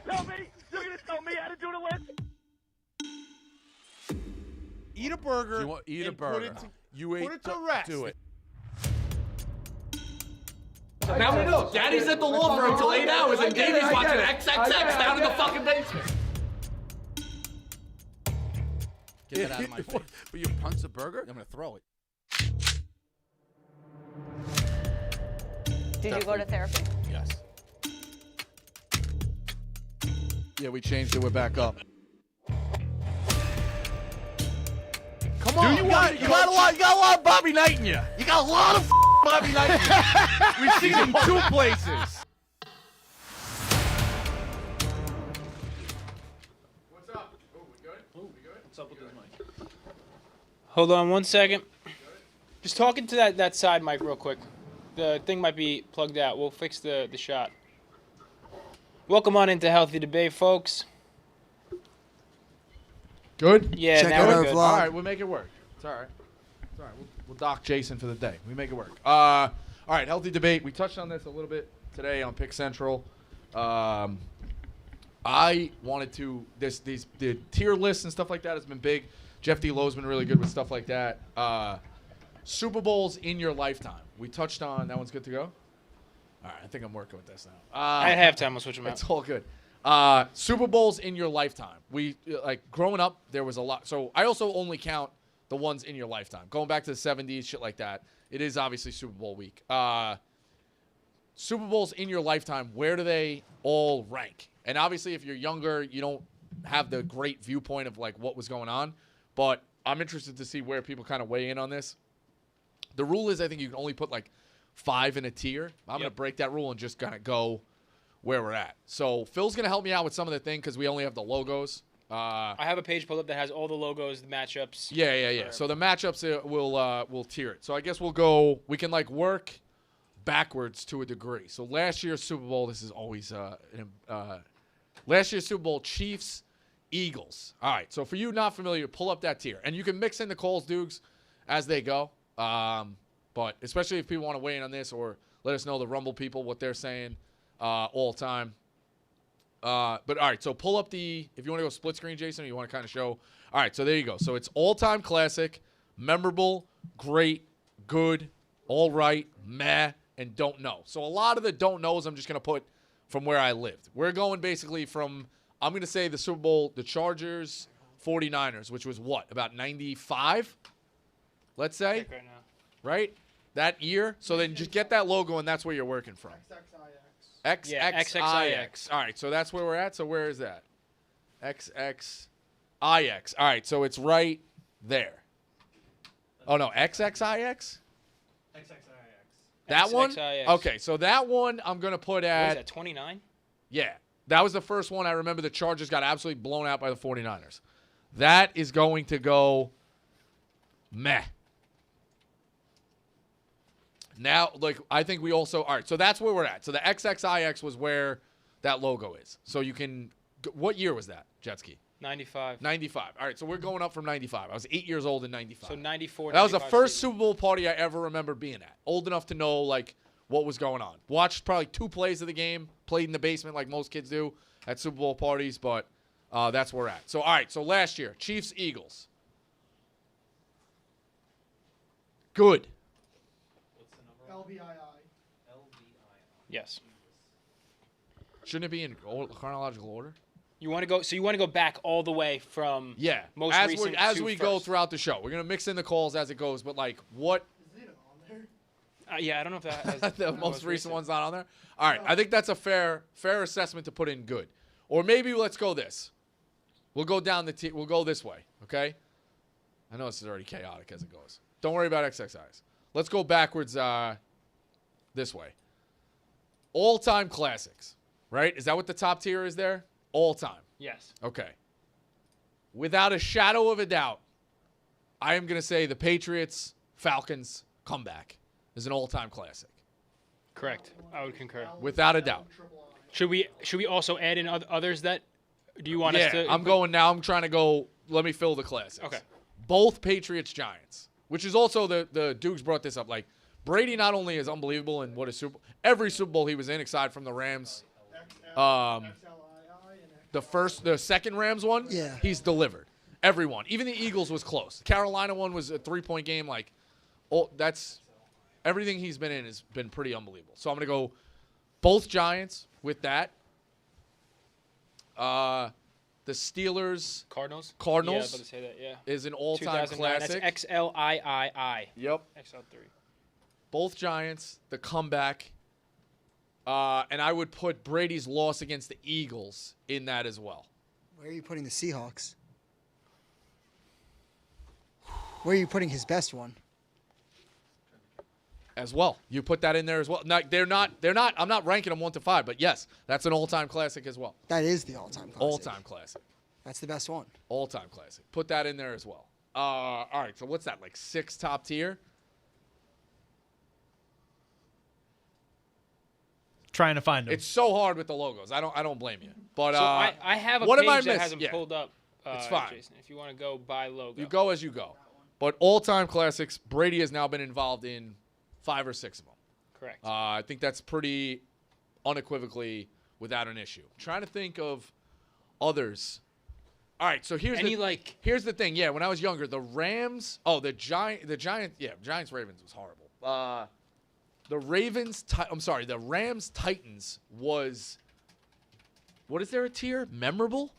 You're gonna tell me how to do the list? Eat a burger. Eat a and burger. Put it to rest. Do it. Now we know. Daddy's at the law firm until 8 hours, and Davey's watching XXX down in the fucking basement. Get that out of my face. Will you punch the burger? I'm gonna throw it. Did you go to therapy? Yes. Yeah, we changed it. We're back up. Come on. You got a lot of Bobby Knight in you. You got a lot of Bobby Knight in you. We've seen him 2 places. What's up? Oh, we good? What's up with this mic? Hold on 1 second. Just talking to that side mic real quick. The thing might be plugged out. We'll fix the shot. Welcome on into Healthy Debate, folks. Good? Yeah, Check now out we're our good. vlog. All right, we'll make it work. It's all right. It's all right. We'll dock Jason for the day. We make it work. All right, Healthy Debate. We touched on this a little bit today on Pick Central. I wanted to the tier lists and stuff like that has been big. Jeff D. Lowe's been really good with stuff like that. Super Bowls in your lifetime. We touched on that one's good to go. All right, I think I'm working with this now. At halftime, we'll switch them out. It's all good. Super Bowls in your lifetime. We growing up, there was a lot. So I also only count the ones in your lifetime. Going back to the 70s, shit like that. It is obviously Super Bowl week. Super Bowls in your lifetime, where do they all rank? And obviously, if you're younger, you don't have the great viewpoint of like what was going on. But I'm interested to see where people kind of weigh in on this. The rule is I think you can only put like 5 in a tier. I'm going to break that rule and just kind of go where we're at. So Phil's going to help me out with some of the thing because we only have the logos. I have a page pulled up that has all the logos, the matchups. Yeah. So the matchups we'll tier it. So I guess we can like work backwards to a degree. So last year's Super Bowl, this is always last year's Super Bowl, Chiefs, Eagles. All right. So for you not familiar, pull up that tier, and you can mix in the calls, Dukes, as they go. But especially if people want to weigh in on this or let us know the Rumble people what they're saying all time. But all right, so pull up if you want to go split screen, Jason, or you want to kind of show. All right, so there you go. So it's all-time classic, memorable, great, good, all right, meh, and don't know. So a lot of the don't knows I'm just going to put from where I lived. We're going basically from, I'm going to say the Super Bowl, the Chargers, 49ers, which was what, about 95, let's say? Right now. Right? That year. So then just get that logo, and that's where you're working from. XXIX. All right, so that's where we're at. So where is that? XXIX. All right, so it's right there. Oh, no, XXIX? That one? XXIX. Okay, so that one I'm going to put What is at... that, 29? Yeah, that was the first one. I remember the Chargers got absolutely blown out by the 49ers. That is going to go meh. Now, I think we also... All right, so that's where we're at. So the XXIX was where that logo is. So you can... What year was that, jet ski? 95. 95. All right, so we're going up from 95. I was 8 years old in 95. So 94. That was the 95 first season. Super Bowl party I ever remember being at. Old enough to know, what was going on. Watched probably 2 plays of the game. Played in the basement like most kids do at Super Bowl parties, but that's where we're at. So, all right, so last year, Chiefs, Eagles. Good. Yes. Shouldn't it be in chronological order? You want to go back all the way from most recent as to we first. go throughout the show. We're going to mix in the calls as it goes, but what... Yeah, I don't know if that has the most recent one's not on there. All right, I think that's a fair assessment to put in good. Or maybe let's go this. We'll go down we'll go this way, okay? I know this is already chaotic as it goes. Don't worry about XXIs. Let's go backwards this way. All-time classics, right? Is that what the top tier is there? All time. Yes. Okay. Without a shadow of a doubt, I am going to say the Patriots Falcons comeback is an all-time classic. Correct. I would concur. Without a doubt. Should we also add in others that do you want us to? I'm going now. I'm trying to go. Let me fill the classics. Okay. Both Patriots Giants, which is also the Dukes brought this up. Brady not only is unbelievable in every Super Bowl he was in, aside from the Rams. The second Rams one, Yeah. he's delivered. Everyone, even the Eagles was close. The Carolina one was a 3-point game. Like, that's everything he's been in has been pretty unbelievable. So I'm gonna go both Giants with that. The Steelers Cardinals. Cardinals Yeah, I was about to say that. Yeah. is an all-time 2009. classic. That's XLIII. Yep. XL3. Both Giants, the comeback. And I would put Brady's loss against the Eagles in that as well. Where are you putting the Seahawks? Where are you putting his best one? As well. You put that in there as well. No, they're not. I'm not ranking them 1 to 5, but yes, that's an all-time classic as well. That is the all-time classic. All-time classic. That's the best one. All-time classic. Put that in there as well. All right, so what's that, like 6 top tier? Trying to find them. It's so hard with the logos. I don't blame you. But So I have a what page am I that missing? hasn't Yeah. pulled up. It's fine. Jason, if you want to go by logo. You go as you go. But all-time classics, Brady has now been involved in 5 or 6 of them. Correct. I think that's pretty unequivocally without an issue. I'm trying to think of others. All right, so here's the thing. Yeah, when I was younger, the Rams. Oh, the Giants. Yeah, Giants Ravens was horrible. The Rams Titans was. What is there a tier? Memorable.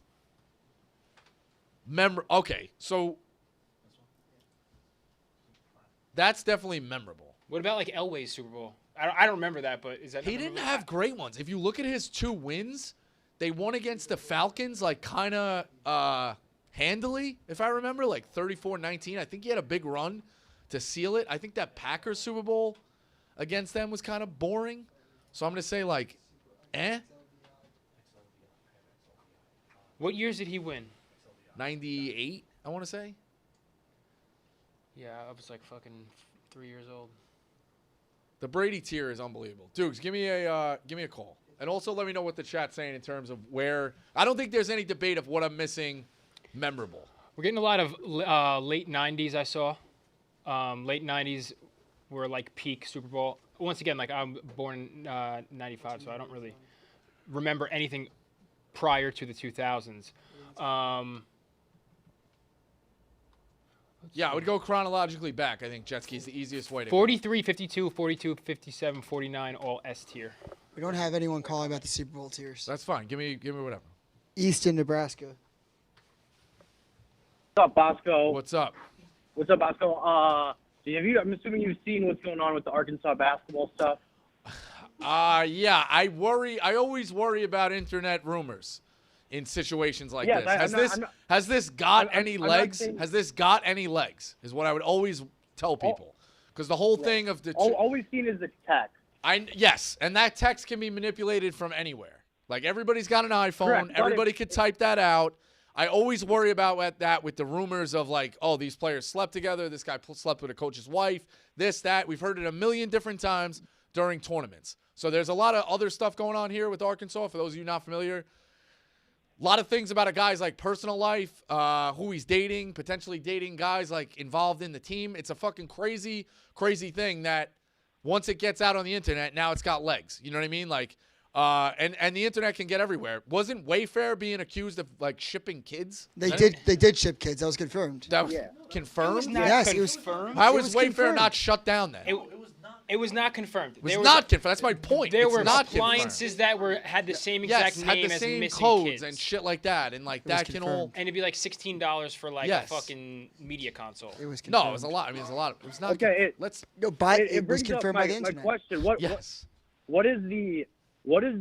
Okay, so that's definitely memorable. What about like Elway's Super Bowl? I don't remember that, but is that? He didn't have great ones. If you look at his 2 wins, they won against the Falcons like kind of handily, if I remember, like 34-19. I think he had a big run to seal it. I think that Packers Super Bowl against them was kind of boring. So I'm going to say like, What years did he win? 98, I want to say. Yeah, I was like fucking 3 years old. The Brady tier is unbelievable. Dukes, give me a call. And also let me know what the chat's saying in terms of where. I don't think there's any debate of what I'm missing memorable. We're getting a lot of late 90s, I saw. Late 90s were like peak Super Bowl. Once again, like I'm born in 95, so I don't really remember anything prior to the 2000s. Yeah, I would go chronologically back. I think jet ski is the easiest way to 43, 52, 42, 57, 49, all S tier. We don't have anyone calling about the Super Bowl tiers. That's fine. Give me whatever. Easton, Nebraska. What's up, Bosco? What's up? What's up, Bosco? I'm assuming you've seen what's going on with the Arkansas basketball stuff. Yeah, I always worry about internet rumors in situations like this. Has this got any legs? Has this got any legs? Is what I would always tell people. Because the whole thing of the all we've seen is the text. Yes, and that text can be manipulated from anywhere. Like everybody's got an iPhone. Correct, Everybody could type that out. I always worry about that with the rumors of like, oh, these players slept together. This guy slept with a coach's wife. This, that. We've heard it a million different times during tournaments. So there's a lot of other stuff going on here with Arkansas. For those of you not familiar, a lot of things about a guy's like personal life, who he's dating, potentially dating guys like involved in the team. It's a fucking crazy, crazy thing that once it gets out on the internet, now it's got legs. You know what I mean? Like, and the internet can get everywhere. Wasn't Wayfair being accused of like shipping kids? They did ship kids. That was confirmed. That was confirmed? Yes, it was confirmed. How It is was Wayfair confirmed. not shut down then? It was not confirmed. It was not confirmed. That's my point. There It's were not appliances that had the same exact yes, name had the as same missing codes kids. and shit like that, and like that can all. And it'd be like $16 for like Yes. a fucking media console. It was confirmed. No, it was a lot. I mean, it was a lot. It was not. Okay, let's. No, but It it was brings up confirmed by the my internet. question. Yes. What is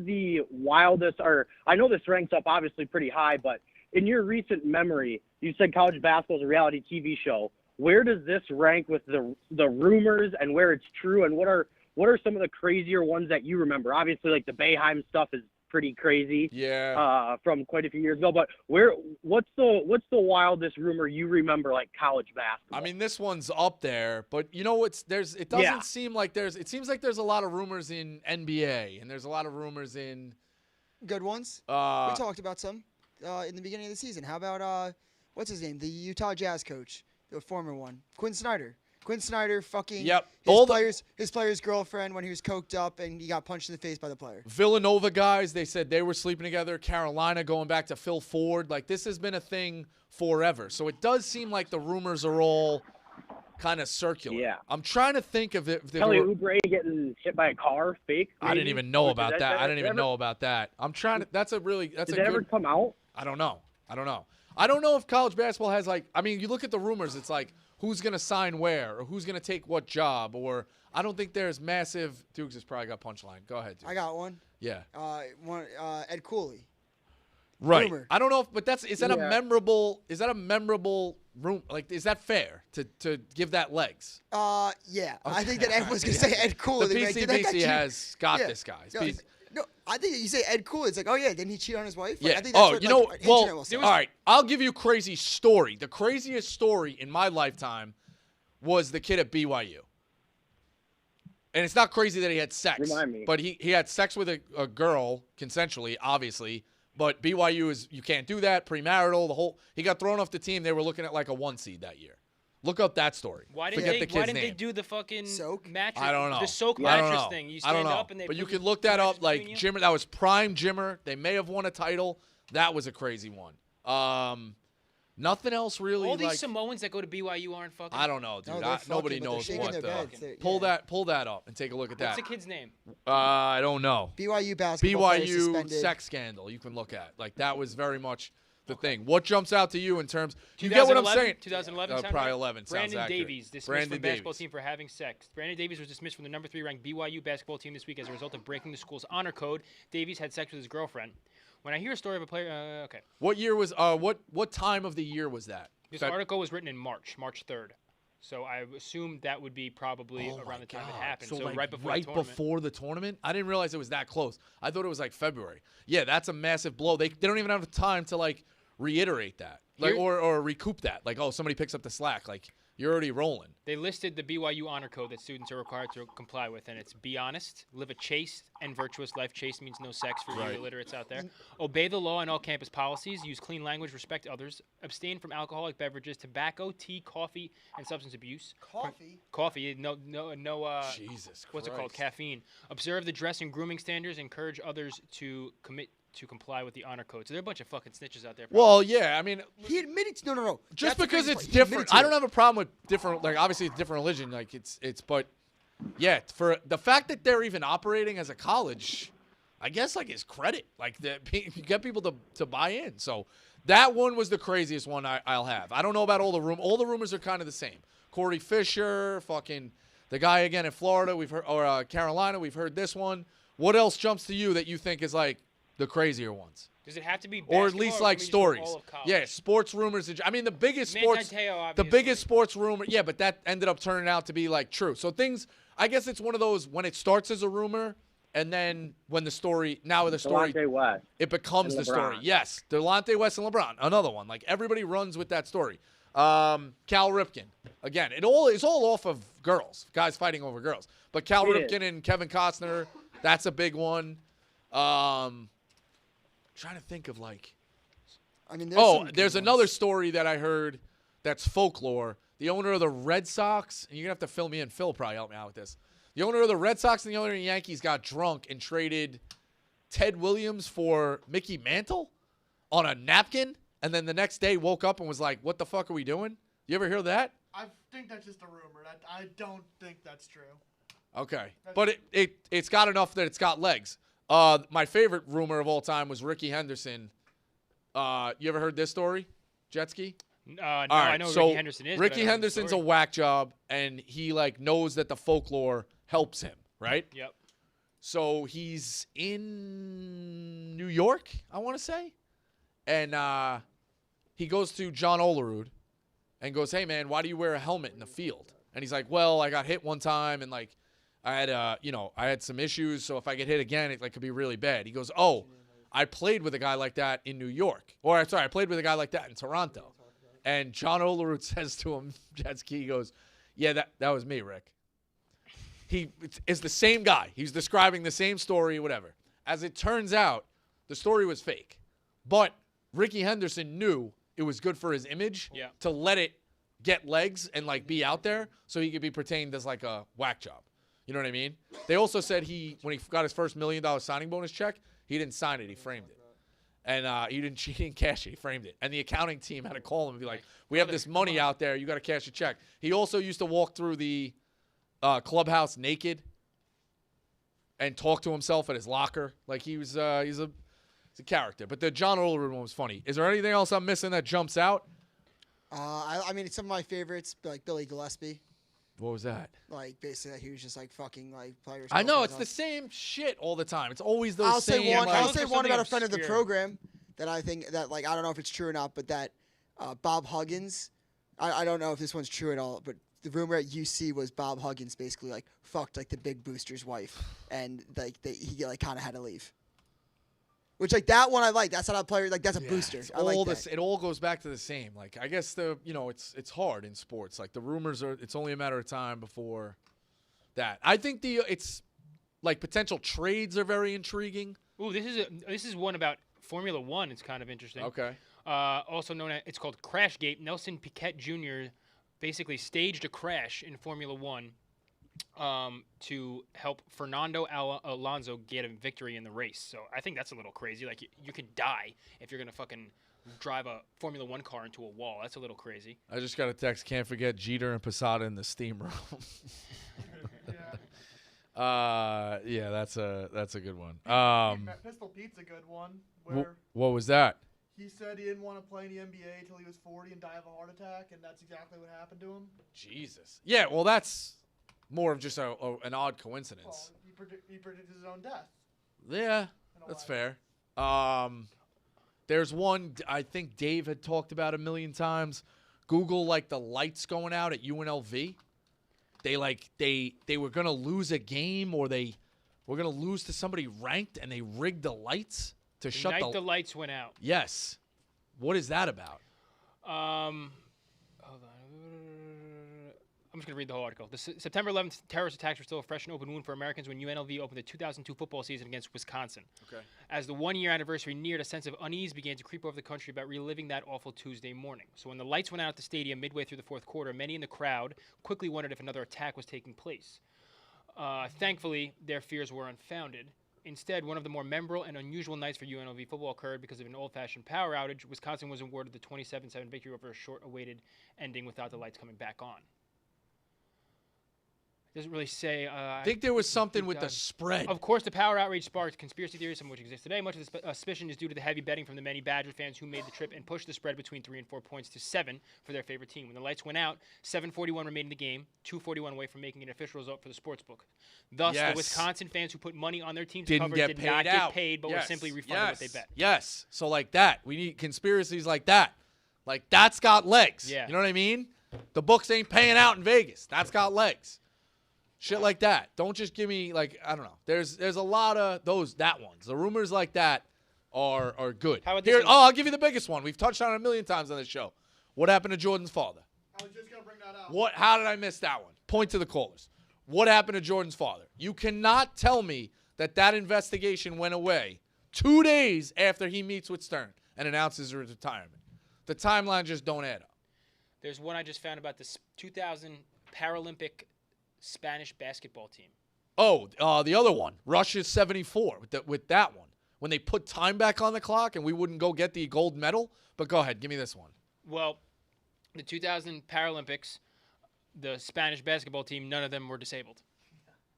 the wildest, or I know this ranks up obviously pretty high, but in your recent memory, you said college basketball is a reality TV show. Where does this rank with the rumors and where it's true, and what are some of the crazier ones that you remember? Obviously, like the Boeheim stuff is pretty crazy. Yeah. From quite a few years ago. But what's the wildest rumor you remember, like college basketball? I mean, this one's up there, but you know what's it doesn't seem like it seems like there's a lot of rumors in NBA, and there's a lot of rumors in Good ones. We talked about some in the beginning of the season. How about what's his name? The Utah Jazz coach, the former one, Quinn Snyder. Quinn Snyder fucking Yep. his player's girlfriend when he was coked up and he got punched in the face by the player. Villanova guys, they said they were sleeping together. Carolina going back to Phil Ford. Like, this has been a thing forever. So it does seem like the rumors are all kind of circular. Yeah. I'm trying to think of it. Kelly Oubre getting hit by a car, fake. I didn't maybe? even know Did about that. I didn't even know about that. I'm trying to. That's a Did a that good. ever come out? I don't know. I don't know if college basketball has like. I mean, you look at the rumors. It's like who's gonna sign where or who's gonna take what job or. I don't think there's massive. Dukes has probably got punchline. Go ahead, Dukes. I got one. Yeah. Ed Cooley. Right. Rumor. I don't know if, but is that a Yeah. memorable room? Like, is that fair to give that legs? Yeah. I think that everyone's gonna say Ed Cooley. The They're like, "Did that guy PCBC cheat?" has got Yeah. this guy. No, I think you say Ed Cooley. It's like, oh yeah, didn't he cheat on his wife? Like, Yeah. I think that's Oh, what, you like, know, internet well, will say. all right. I'll give you a crazy story. The craziest story in my lifetime was the kid at BYU. And it's not crazy that he had sex. Remind me. But he had sex with a girl, consensually, obviously. But BYU you can't do that, premarital, he got thrown off the team. They were looking at like a 1 seed that year. Look up that story. Why didn't Forget they? the kid's Why didn't name. they do the fucking Soak? mattress? I don't know. The soak I don't mattress know. thing. You I don't stand know. up and they. But you put can the look that mattress up. Like between you. Jimmer, that was prime Jimmer. They may have won a title. That was a crazy one. Nothing else really. All these like, Samoans that go to BYU aren't fucking. I don't know, dude. No, they're Nobody fucking, but they're knows shaking what. their beds. They're- Pull yeah. that up and take a look at What's that. the kid's name? I don't know. BYU basketball player BYU suspended. sex scandal. You can look at like that was very much the thing. What jumps out to you in terms? You get what I'm saying? 2011. sound Probably right? 11. Sounds Brandon accurate. Davies dismissed Brandon from the basketball Davies. team for having sex. Brandon Davies was dismissed from the number 3 ranked BYU basketball team this week as a result of breaking the school's honor code. Davies had sex with his girlfriend. When I hear a story of a player, okay. What year was? What time of the year was that? This article was written in March 3rd. So I assume that would be probably Oh around my the time it God. happened. So, So like, right before right the tournament. before the tournament? I didn't realize it was that close. I thought it was like February. Yeah, that's a massive blow. They don't even have the time to like reiterate that, like or recoup that. Like, oh, somebody picks up the slack. Like you're already rolling. They listed the BYU honor code that students are required to comply with, and it's be honest, live a chaste and virtuous life. Chaste means no sex for you illiterates out there. Obey the law and all campus policies. Use clean language. Respect others. Abstain from alcoholic beverages, tobacco, tea, coffee, and substance abuse. Coffee. No. Jesus What's it called? Christ. Caffeine. Observe the dress and grooming standards. Encourage others to comply with the honor code. So there are a bunch of fucking snitches out there. Well, yeah. I mean, He admitted to no. just That's the because crazy it's part. He admitted different, to I it. don't have a problem with different. Like, obviously, it's different religion. Like, it's. But yeah, for the fact that they're even operating as a college, I guess like is credit. Like, you get people to buy in. So that one was the craziest one I'll have. I don't know about all the rumors. All the rumors are kind of the same. Corey Fisher, fucking the guy again in Florida. We've heard, or Carolina. We've heard this one. What else jumps to you that you think is like the crazier ones? Does it have to be Or at basketball, least can like we just go stories. all of college? Yeah, sports rumors. I mean, the biggest Manti sports, Te'o, the obviously. biggest sports rumor. Yeah, but that ended up turning out to be like true. So things. I guess it's one of those when it starts as a rumor, and then when the story Delonte West. it becomes and the story. LeBron. Yes, Delonte West and LeBron, another one. Like everybody runs with that story. Cal Ripken, again, it's all off of girls, guys fighting over girls. But Cal It Ripken and Kevin Costner, that's a big one. Trying to think of like. I mean, there's some good Another ones. story that I heard that's folklore. The owner of the Red Sox, and you're going to have to fill me in. Phil will probably help me out with this. The owner of the Red Sox and the owner of the Yankees got drunk and traded Ted Williams for Mickey Mantle on a napkin, and then the next day woke up and was like, what the fuck are we doing? You ever hear that? I think that's just a rumor. I don't think that's true. Okay. But it's got enough that it's got legs. My favorite rumor of all time was Ricky Henderson. You ever heard this story? Jet ski? No, All right, I know so Ricky Henderson is. but I Ricky don't know the Henderson's a story. whack job, and he like knows that the folklore helps him, right? Yep. So he's in New York, I want to say, and he goes to John Olerud and goes, "Hey man, why do you wear a helmet in the field?" And he's like, "Well, I got hit one time, and like I had I had some issues, so if I get hit again, it like could be really bad." He goes, "Oh, I played with a guy like that in New York, or sorry, I played with a guy like that in Toronto." And John Olerud says to him, jet ski, he goes, "Yeah, that was me, Rick." He is the same guy. He's describing the same story, whatever. As it turns out, the story was fake. But Ricky Henderson knew it was good for his image to let it get legs and like be out there so he could be pertained as like a whack job. You know what I mean? They also said when he got his first $1 million signing bonus check, he didn't sign it, he framed it. And he didn't cash it, he framed it. And the accounting team had to call him and be like, we have this money out there, you got to cash a check. He also used to walk through the clubhouse naked and talk to himself at his locker. Like he's a character. But the John Olerud one was funny. Is there anything else I'm missing that jumps out? I mean, some of my favorites, like Billy Gillespie. What was that? Like, basically, he was just, like, fucking, like, players. I know, it's the same shit all the time. It's always those same. I'll say one about a friend of the program that I think that, like, I don't know if it's true or not, but that Bob Huggins, I don't know if this one's true at all, but the rumor at UC was Bob Huggins basically, like, fucked, like, the big booster's wife, and, like, he like, kind of had to leave. Which, like, that one I like. That's not a player. Like, that's a booster. I like that. It all goes back to the same. Like, I guess it's hard in sports. Like, the rumors it's only a matter of time before that. I think it's like potential trades are very intriguing. Ooh, this is one about Formula One. It's kind of interesting. Okay. Also known as, it's called Crashgate. Nelson Piquet Jr. basically staged a crash in Formula One to help Fernando Alonso get a victory in the race. So I think that's a little crazy. Like, you could die if you're going to fucking drive a Formula One car into a wall. That's a little crazy. I just got a text. Can't forget Jeter and Posada in the steam room. Yeah, that's a good one. Pistol Pete's a good one. Where what was that? he said he didn't want to play in the NBA until he was 40 and die of a heart attack, and that's exactly what happened to him. Jesus. Yeah, well, that's more of just an odd coincidence. Well, he predicted his own death. Yeah, that's fair. There's one I think Dave had talked about a million times. Google, like, the lights going out at UNLV. They were going to lose a game, or they were going to lose to somebody ranked, and they rigged the lights to shut the lights went out. Yes. What is that about? Hold on. I'm just going to read the whole article. The September 11th terrorist attacks were still a fresh and open wound for Americans when UNLV opened the 2002 football season against Wisconsin. Okay. As the one-year anniversary neared, a sense of unease began to creep over the country about reliving that awful Tuesday morning. So when the lights went out at the stadium midway through the fourth quarter, many in the crowd quickly wondered if another attack was taking place. Thankfully, their fears were unfounded. Instead, one of the more memorable and unusual nights for UNLV football occurred because of an old-fashioned power outage. Wisconsin was awarded the 27-7 victory over a short-awaited ending without the lights coming back on. Doesn't really say. I think there was something with the spread. Of course, the power outrage sparked conspiracy theories, some of which exist today. Much of the suspicion is due to the heavy betting from the many Badger fans who made the trip and pushed the spread between 3 and 4 points to 7 for their favorite team. When the lights went out, 7:41 remained in the game, 2:41 away from making an official result for the sportsbook. Thus, the Wisconsin fans who put money on their team to cover did not get paid, but were simply refunded what they bet. Yes. So like that. We need conspiracies like that. Like, that's got legs. Yeah. You know what I mean? The books ain't paying out in Vegas. That's got legs. Shit like that. Don't just give me, like, I don't know. There's a lot of that ones. The rumors like that are good. How about Here, this one? I'll give you the biggest one. We've touched on it a million times on this show. What happened to Jordan's father? I was just going to bring that up. How did I miss that one? Point to the callers. What happened to Jordan's father? You cannot tell me that investigation went away 2 days after he meets with Stern and announces his retirement. The timeline just don't add up. There's one I just found about this 2000 Paralympic Spanish basketball team. Oh, the other one, Russia's 74 with that one. When they put time back on the clock and we wouldn't go get the gold medal. But go ahead, give me this one. Well, the 2000 Paralympics, the Spanish basketball team, none of them were disabled.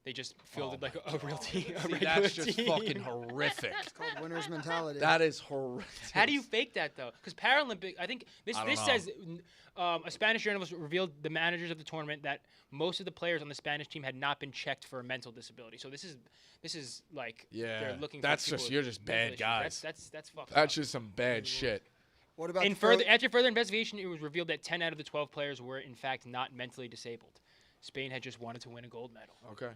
They just fielded like a real team. That's just fucking horrific. It's called winner's mentality. That is horrific. How do you fake that, though? Because Paralympic, I think this says a Spanish journalist revealed the managers of the tournament that most of the players on the Spanish team had not been checked for a mental disability. So this is like they're looking. That's for just you're just bad guys. That's fucked up. That's just some bad shit. What about after further investigation, it was revealed that 10 out of the 12 players were in fact not mentally disabled. Spain had just wanted to win a gold medal. Okay.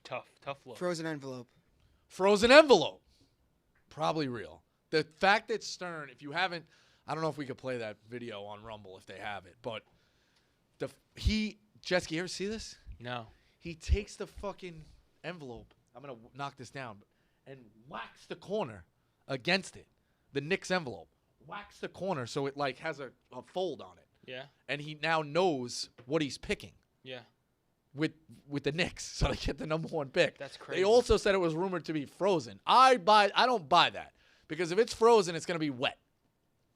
Tough look. Frozen envelope? Frozen envelope. Probably real. The fact that Stern, if you haven't, I don't know if we could play that video on Rumble if they have it, but Jessica, you ever see this? No. He takes the fucking envelope. I'm going to knock this down. And whacks the corner against it. The Knicks envelope. Whacks the corner so it like has a fold on it. Yeah. And he now knows what he's picking. Yeah. With the Knicks, so they get the number 1 pick. That's crazy. They also said it was rumored to be frozen. I don't buy that, because if it's frozen, it's going to be wet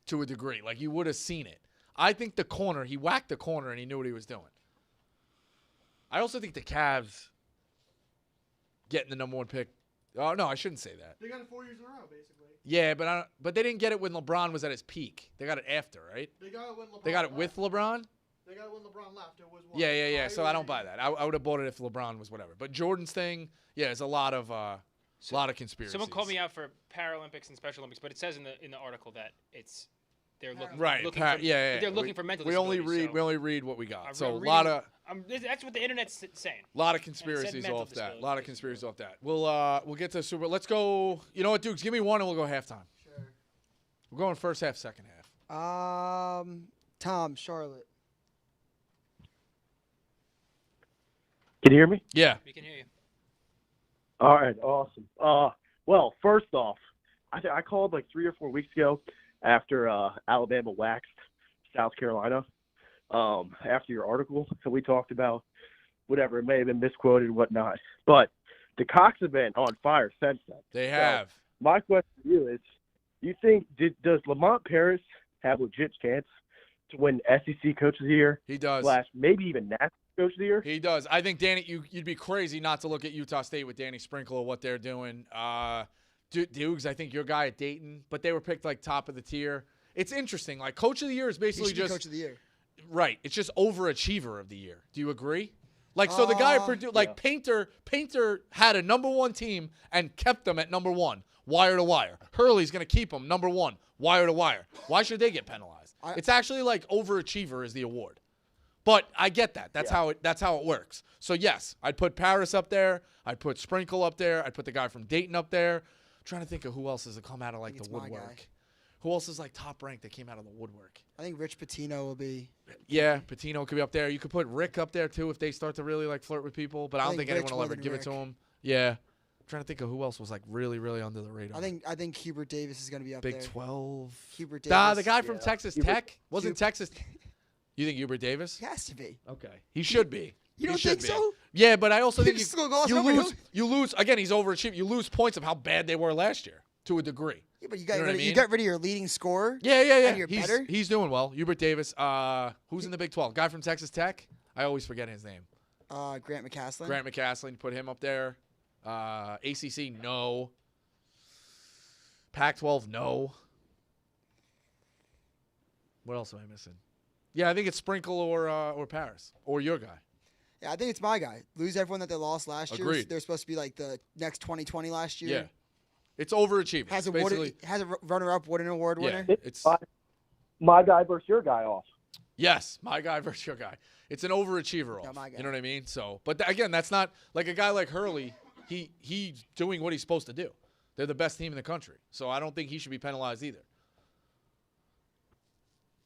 to a degree. Like, you would have seen it. I think he whacked the corner and he knew what he was doing. I also think the Cavs getting the number 1 pick. Oh no, I shouldn't say that. They got it 4 years in a row, basically. Yeah, but they didn't get it when LeBron was at his peak. They got it after, right? They got it when LeBron. They got it left. with LeBron. They got it when LeBron left. It was one. Yeah. So I don't buy that. I would have bought it if LeBron was whatever. But Jordan's thing, yeah, it's a lot of conspiracies. Someone called me out for Paralympics and Special Olympics, but it says in the article that they're looking right. They're looking for mental. We only read what we got. So a lot of that's what the internet's saying. A lot of conspiracies off that. A lot of conspiracies off that. We'll get to Super. Let's go. You know what, Dukes? Give me one and we'll go halftime. Sure. We're going first half, second half. Tom, Charlotte. Can you hear me? Yeah. We can hear you. All right, awesome. Well, first off, I called like 3 or 4 weeks ago after Alabama waxed South Carolina. After your article, and we talked about whatever, it may have been misquoted and whatnot. But the Cox have been on fire since then. They have. So my question to you is, you think does Lamont Paris have legit chance to win SEC Coach of the Year? He does. / maybe even National Coach of the Year? He does. I think Danny, you'd be crazy not to look at Utah State with Danny Sprinkle, what they're doing. Dukes, I think your guy at Dayton, but they were picked like top of the tier. It's interesting. Like, Coach of the Year is basically just Coach of the Year. Right. It's just overachiever of the year. Do you agree? Like, so the guy at Purdue, like Painter had a number 1 team and kept them at number 1, wire to wire. Hurley's going to keep them number 1, wire to wire. Why should they get penalized? It's actually like overachiever is the award. But I get that. That's how it works. So yes, I'd put Paris up there. I'd put Sprinkle up there. I'd put the guy from Dayton up there. I'm trying to think of who else has come out of like the woodwork. Who else is like top ranked that came out of the woodwork? I think Rich Pitino will be. Yeah, Pitino could be up there. You could put Rick up there too if they start to really like flirt with people. But I don't think anyone will ever give it to him. Yeah, I'm trying to think of who else was like really, really under the radar. I think Hubert Davis is going to be up there. Big 12. Hubert Davis. The guy from Texas Tech wasn't Texas. You think Hubert Davis? He has to be. Okay, he should be. You don't think so? Yeah, but I also think you lose. Again, he's overachieved. You lose points of how bad they were last year to a degree. Yeah, but you know what I mean? got rid of your leading scorer. Yeah. And you're better. He's doing well. Hubert Davis. Who's in the Big 12? Guy from Texas Tech. I always forget his name. Grant McCaslin. Grant McCaslin. Put him up there. ACC, no. Pac-12, no. What else am I missing? Yeah, I think it's Sprinkle or Paris or your guy. Yeah, I think it's my guy. Lose everyone that they lost last year. Agreed. They're supposed to be like the next 2020 last year. Yeah. It's overachieving. Has a runner-up Wooden Award winner. It's my guy versus your guy off. Yes, my guy versus your guy. It's an overachiever off. My guy. You know what I mean? So, but again, that's not like a guy like Hurley. He's doing what he's supposed to do. They're the best team in the country, so I don't think he should be penalized either.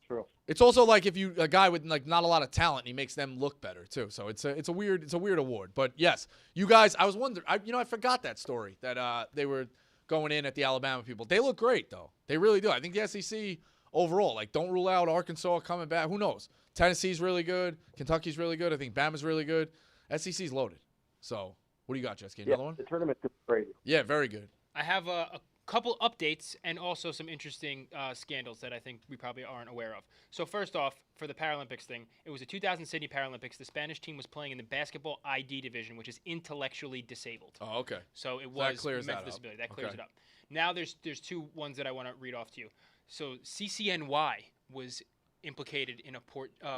True. It's also like if a guy with like not a lot of talent, he makes them look better too. So it's a weird award. But yes, you guys, I was wondering. I forgot that story that they were going in at the Alabama people. They look great though. They really do. I think the SEC overall, like, don't rule out Arkansas coming back. Who knows? Tennessee's really good. Kentucky's really good. I think Bama's really good. SEC's loaded. So what do you got, Jessica? Another one? The tournament's crazy. Yeah, very good. I have a couple updates and also some interesting scandals that I think we probably aren't aware of. So first off, for the Paralympics thing, it was the 2000 Sydney Paralympics. The Spanish team was playing in the basketball ID division, which is intellectually disabled. Oh, okay. So it that was clears mental that up. disability. That clears Okay. it up. Now there's two ones that I want to read off to you. So CCNY was implicated in a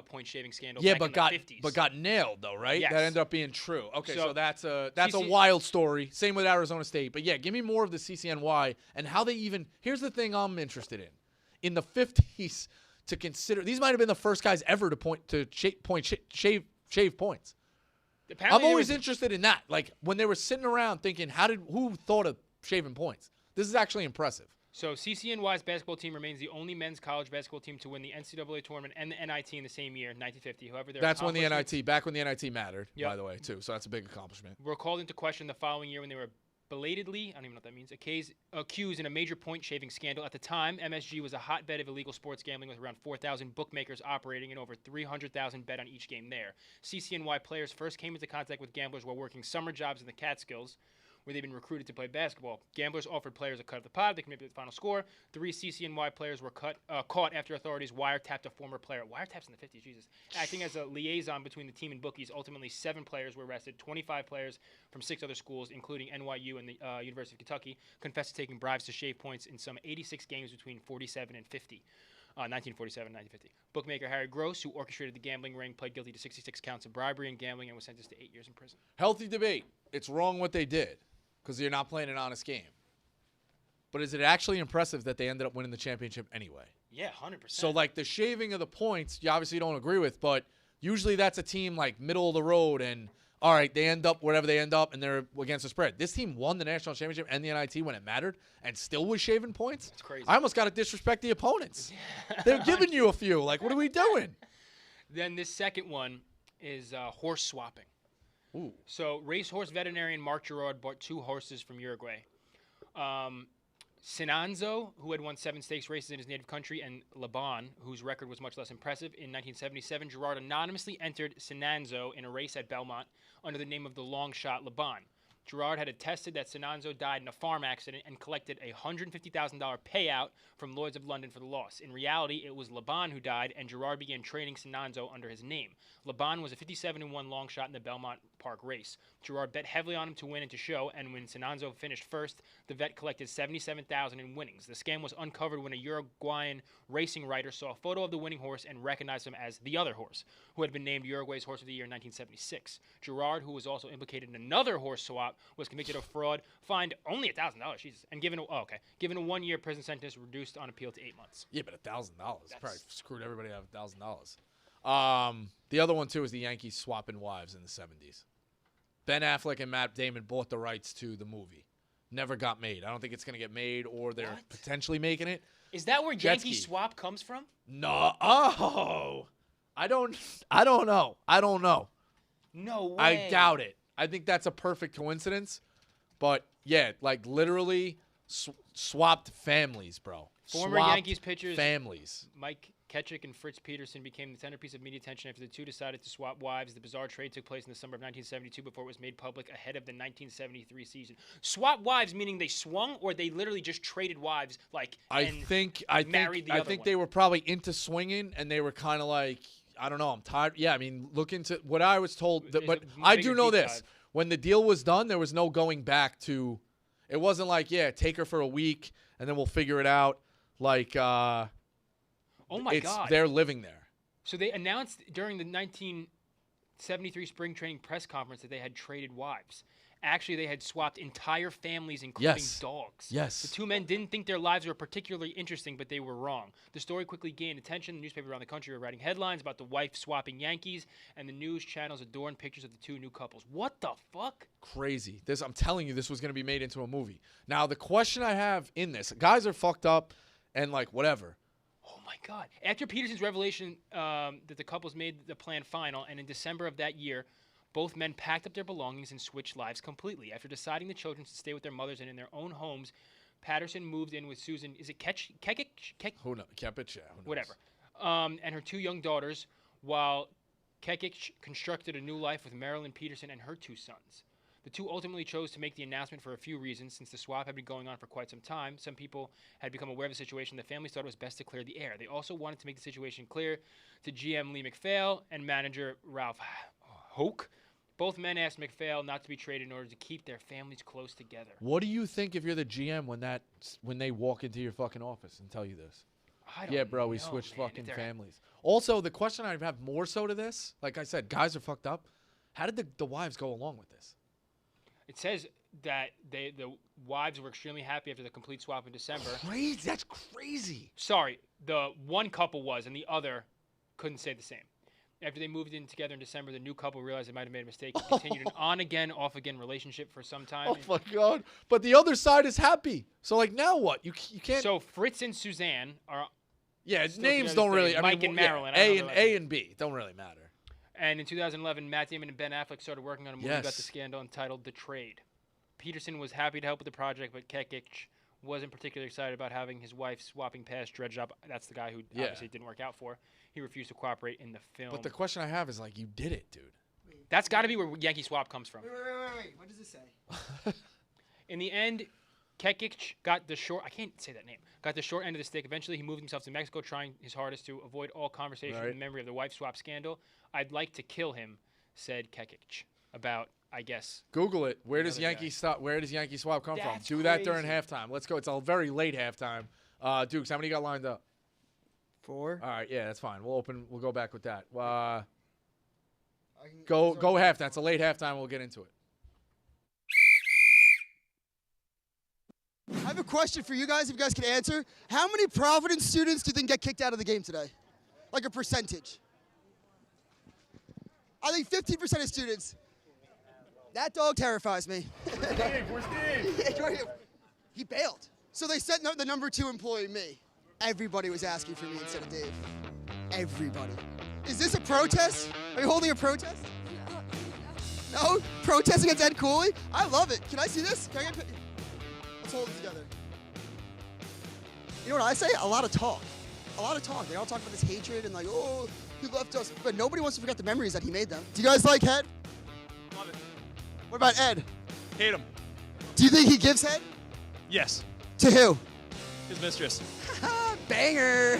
point shaving scandal. Yeah, back in the 50s. but got nailed though, right? Yes. That ended up being true. Okay, so that's a CC wild story. Same with Arizona State. But yeah, give me more of the CCNY and how they even. Here's the thing I'm interested in. In the 50s, to consider these might have been the first guys ever to shave points. Apparently I'm always interested in that. Like when they were sitting around thinking, who thought of shaving points? This is actually impressive. So CCNY's basketball team remains the only men's college basketball team to win the NCAA tournament and the NIT in the same year, 1950. However, That's when the NIT, back when the NIT mattered, by the way, too. So that's a big accomplishment. Were called into question the following year when they were belatedly, I don't even know what that means, accused in a major point-shaving scandal. At the time, MSG was a hotbed of illegal sports gambling with around 4,000 bookmakers operating and over 300,000 bet on each game there. CCNY players first came into contact with gamblers while working summer jobs in the Catskills, where they'd been recruited to play basketball. Gamblers offered players a cut of the pot. They could manipulate the final score. 3 CCNY players were caught after authorities wiretapped a former player. Wiretaps in the 50s, Jesus. Acting as a liaison between the team and bookies. Ultimately, 7 players were arrested. 25 players from 6 other schools, including NYU and the University of Kentucky, confessed to taking bribes to shave points in some 86 games between 47 and 50. 1947 and 1950. Bookmaker Harry Gross, who orchestrated the gambling ring, pled guilty to 66 counts of bribery and gambling and was sentenced to 8 years in prison. Healthy debate. It's wrong what they did because you're not playing an honest game. But is it actually impressive that they ended up winning the championship anyway? Yeah, 100%. So, like, the shaving of the points, you obviously don't agree with, but usually that's a team, like, middle of the road, and, all right, they end up wherever they end up, and they're against the spread. This team won the national championship and the NIT when it mattered and still was shaving points? That's crazy. I almost got to disrespect the opponents. They're giving you a few. Like, what are we doing? Then this second one is horse swapping. Ooh. So racehorse veterinarian Mark Gerard bought 2 horses from Uruguay. Sinanzo, who had won 7 stakes races in his native country, and Laban, whose record was much less impressive. In 1977, Gerard anonymously entered Sinanzo in a race at Belmont under the name of the long shot Laban. Gerard had attested that Sinanzo died in a farm accident and collected a $150,000 payout from Lloyd's of London for the loss. In reality, it was Laban who died, and Gerard began training Sinanzo under his name. Laban was a 57-1 long shot in the Belmont Park race. Gerard bet heavily on him to win and to show, and when Sinanzo finished first, the vet collected $77,000 in winnings. The scam was uncovered when a Uruguayan racing writer saw a photo of the winning horse and recognized him as the other horse, who had been named Uruguay's Horse of the Year in 1976. Gerard, who was also implicated in another horse swap, was convicted of fraud, fined only $1,000, Jesus, and given a 1-year prison sentence, reduced on appeal to 8 months. Yeah, but $1,000 probably screwed everybody out of $1,000. The other one, too, is the Yankees swapping wives in the 70s. Ben Affleck and Matt Damon bought the rights to the movie. Never got made. I don't think it's going to get made, or they're potentially making it. Is that where Yankee swap comes from? No. Oh. I don't know. No way. I doubt it. I think that's a perfect coincidence. But, yeah, like literally swapped families, bro. Former Yankees pitchers families. Mike Ketchik and Fritz Peterson became the centerpiece of media attention after the two decided to swap wives. The bizarre trade took place in the summer of 1972 before it was made public ahead of the 1973 season. Swap wives meaning they swung, or they literally just traded wives, like I think they were probably into swinging, and they were kind of like, I don't know, I'm tired. Yeah, I mean, look into what I was told. But I do know this. When the deal was done, there was no going back to. It wasn't like, yeah, take her for a week, and then we'll figure it out. Like, oh my God. They're living there. So they announced during the 1973 spring training press conference that they had traded wives. Actually, they had swapped entire families, including dogs. Yes. The two men didn't think their lives were particularly interesting, but they were wrong. The story quickly gained attention. The newspapers around the country were writing headlines about the wife swapping Yankees, and the news channels adorned pictures of the two new couples. What the fuck? Crazy. I'm telling you, this was going to be made into a movie. Now, the question I have in this, guys are fucked up and, like, whatever. Oh, my God. After Peterson's revelation that the couples made the plan final, and in December of that year, both men packed up their belongings and switched lives completely. After deciding the children should stay with their mothers and in their own homes, Patterson moved in with Susan. Is it Kekich? Who knows? Kepich, yeah. Whatever. And her two young daughters, while Kekich constructed a new life with Marilyn Peterson and her 2 sons. The two ultimately chose to make the announcement for a few reasons. Since the swap had been going on for quite some time, some people had become aware of the situation. The families thought it was best to clear the air. They also wanted to make the situation clear to GM Lee McPhail and manager Ralph Hoke. Both men asked McPhail not to be traded in order to keep their families close together. What do you think if you're the GM when they walk into your fucking office and tell you this? I don't know, we switched fucking families. Also, the question I have more so to this, like I said, guys are fucked up. How did the wives go along with this? It says that the wives were extremely happy after the complete swap in December. Crazy. That's crazy. Sorry, the one couple was, and the other couldn't say the same. After they moved in together in December, the new couple realized they might have made a mistake and continued an on-again, off-again relationship for some time. Oh, my God. But the other side is happy. So, like, now what? You can't... So, Fritz and Suzanne are... Yeah, names don't really... Mike and Marilyn. A and B don't really matter. And in 2011, Matt Damon and Ben Affleck started working on a movie about the scandal entitled The Trade. Peterson was happy to help with the project, but Kekic wasn't particularly excited about having his wife swapping past dredge up. That's the guy who obviously didn't work out for. He refused to cooperate in the film. But the question I have is, like, you did it, dude. That's got to be where Yankee Swap comes from. Wait. What does it say? In the end, Kekic got the short. I can't say that name. Got the short end of the stick. Eventually, he moved himself to Mexico, trying his hardest to avoid all conversation in memory of the wife swap scandal. I'd like to kill him, said Kekic. About, I guess. Google it. Where does Yankee Swap come from? Do that during halftime. Let's go. It's a very late halftime. Dukes, how many you got lined up? 4. All right, yeah, that's fine. We'll go back with that. Go halftime. It's a late halftime. We'll get into it. I have a question for you guys, if you guys can answer. How many Providence students do you think get kicked out of the game today? Like a percentage. I think 15% of students. That dog terrifies me. Steve, where's Steve? He bailed. So they sent the number 2 employee, me. Everybody was asking for me instead of Dave. Everybody. Is this a protest? Are you holding a protest? No? Protest against Ed Cooley? I love it. Can I see this? Can I get... Let's hold it together. You know what I say? A lot of talk. A lot of talk. They all talk about this hatred and like, oh, he left us. But nobody wants to forget the memories that he made them. Do you guys like Ed? Love it. What about Ed? Hate him. Do you think he gives head? Yes. To who? His mistress. Banger.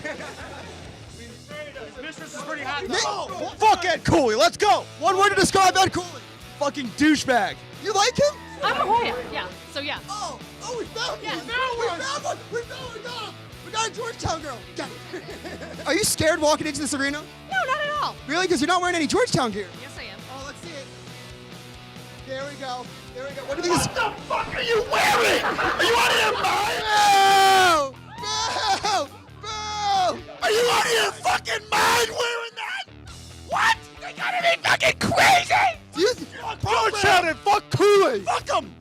His mistress is pretty hot. No! Fuck Ed Cooley. Let's go. One word to describe Ed Cooley. Fucking douchebag. You like him? I'm a Hoya, yeah. So yeah. Oh, we found Yeah. one. We found one. We got him. We got a Georgetown girl. Got it. Are you scared walking into this arena? No, not at all. Really? Because you're not wearing any Georgetown gear. Yes, I am. Oh, let's see it. There we go. There we go. What do you think? What the fuck are you wearing? Are you out of your mind? Boo! Boo! Boo! Are you out of your fucking mind wearing that? What? They gotta be fucking crazy! Do you Fuck Georgetown and fuck Cooley! Fuck him!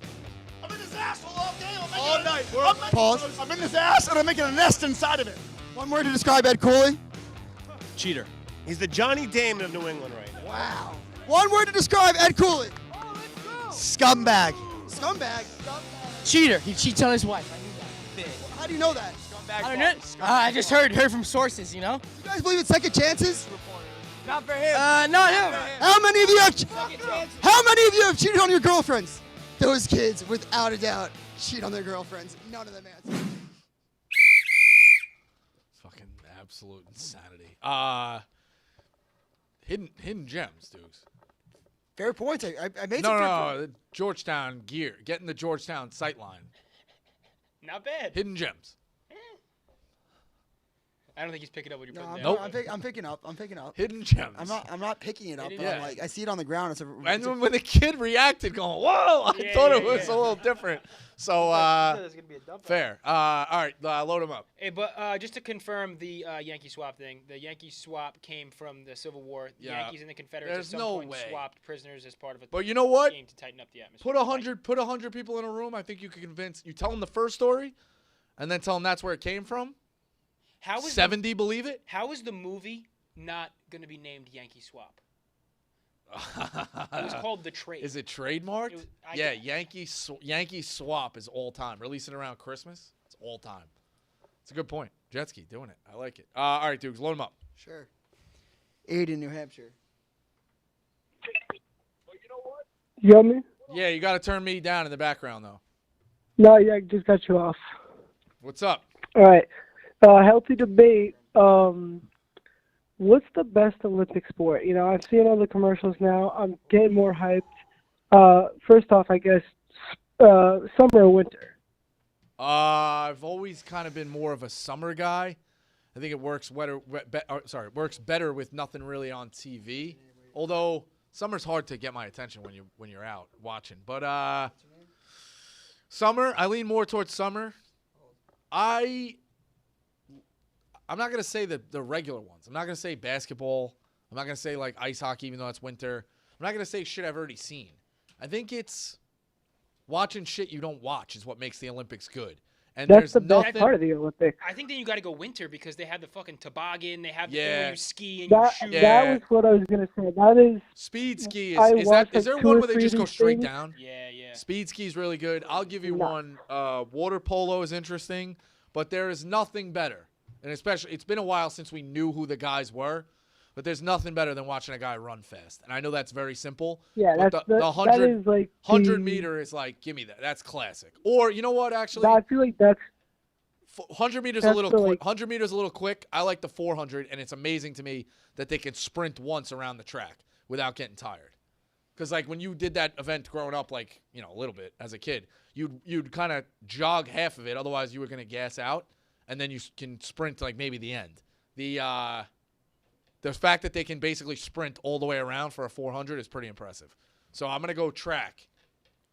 I'm in this asshole all day. All night. Pause. I'm in this ass and I'm making a nest inside of it. One word to describe Ed Cooley. Cheater. He's the Johnny Damon of New England right now. Wow. One word to describe Ed Cooley. Scumbag. Scumbag. Cheater. He cheats on his wife. I knew that. How do you know that? I don't know. I just heard from sources, you know? You guys believe in second chances? Not for him. Not him. How many of you have cheated on your girlfriends? Those kids, without a doubt, cheat on their girlfriends. None of them answer. Fucking absolute insanity. Hidden gems, Dukes. Fair point. I made No, some the Georgetown gear. Getting the Georgetown sightline. Not bad. Hidden gems. I don't think he's picking up what you're putting No, down. Nope. I'm picking up. I'm picking up. Hidden gems. I'm not picking it up, but Yeah. I'm like, I see it on the ground. It's And when the kid reacted, going, "Whoa!" I thought it was a little different. So fair. All right, load him up. Hey, but just to confirm the Yankee swap thing, the Yankee swap came from the Civil War. The Yankees and the Confederates There's at some no point way. swapped prisoners as part of a But you know what? game to tighten up the atmosphere. Put 100 people in a room. I think you could convince. You tell them the first story, and then tell them that's where it came from. How is 70 believe it? How is the movie not going to be named Yankee Swap? It was called The Trade. Is it trademarked? It was- Yankee Swap is all time. Releasing around Christmas, it's all time. It's a good point. Jet ski doing it. I like it. All right, Dukes, load them up. Sure. 8 in New Hampshire. You got me? Yeah, you got to turn me down in the background though. No, yeah, I just got you off. What's up? All right. Healthy debate. What's the best Olympic sport? You know, I've seen all the commercials now. I'm getting more hyped. First off, I guess summer or winter. I've always kind of been more of a summer guy. I think it works works better with nothing really on TV. Although summer's hard to get my attention when you're out watching. But summer, I lean more towards summer. I'm not going to say the regular ones. I'm not going to say basketball. I'm not going to say like ice hockey, even though it's winter. I'm not going to say shit I've already seen. I think it's watching shit you don't watch is what makes the Olympics good. And That's there's the best nothing. part of the Olympics. I think then you got to go winter because they have the fucking toboggan. They have the thing Yeah. where you ski and you That shoot. that was what I was gonna say. That is Speed ski I is watched, is like, there 2 one or where they 3 just of go these straight things. down? Yeah. Speed ski is really good. I'll give you No. one. Water polo is interesting, but there is nothing better. And especially, it's been a while since we knew who the guys were, but there's nothing better than watching a guy run fast. And I know that's very simple. Yeah, but that's the that 100, is like 100 the- meter is like, give me that. That's classic. Or you know what? Actually, I feel like that's 100 meters That's a little the, quick. like- 100 meters a little quick. I like the 400, and it's amazing to me that they can sprint once around the track without getting tired. Because like when you did that event growing up, like a little bit as a kid, you'd kind of jog half of it. Otherwise, you were gonna gas out, and then you can sprint to like maybe the end. The fact that they can basically sprint all the way around for a 400 is pretty impressive. So I'm gonna go track.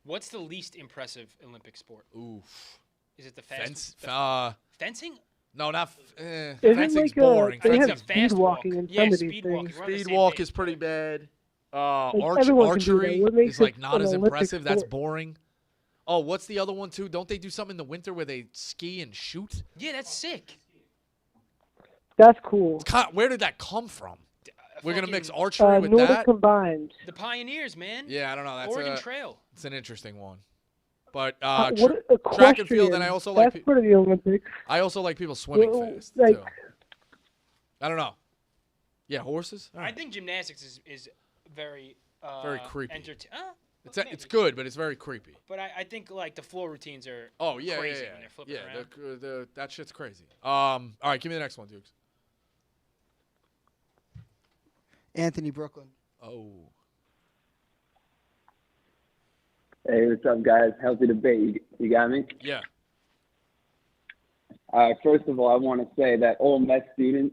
What's the least impressive Olympic sport? Oof. Is it the fast? Fencing? Fencing? No, not. Isn't Fencing's like boring. they have Fencing's speed walking in Yeah, some of these speed walk. things. We're on the Speed same walk page. is pretty bad. everyone can do Archery that. What makes is like it not an as Olympic impressive. That's sport? boring. Oh, what's the other one too? Don't they do something in the winter where they ski and shoot? Yeah, that's sick. That's cool. Where did that come from? We're gonna mix fucking- archery with Nordic that. combined. The Pioneers, man. Yeah, I don't know. That's Oregon Trail. It's an interesting one. But What track and field, and I also like. That's part of the Olympics. I also like people swimming Well, fast like- too. I don't know. Yeah, horses. All I right. think gymnastics is very Very creepy. It's Maybe. good, but it's very creepy. But I think like the floor routines are Oh yeah, crazy yeah. when they're flipping Yeah, around. that shit's crazy. All right, give me the next one, Dukes. Anthony Brooklyn. Oh. Hey, what's up, guys? Healthy debate. You got me? Yeah. First of all, I want to say that Ole Miss student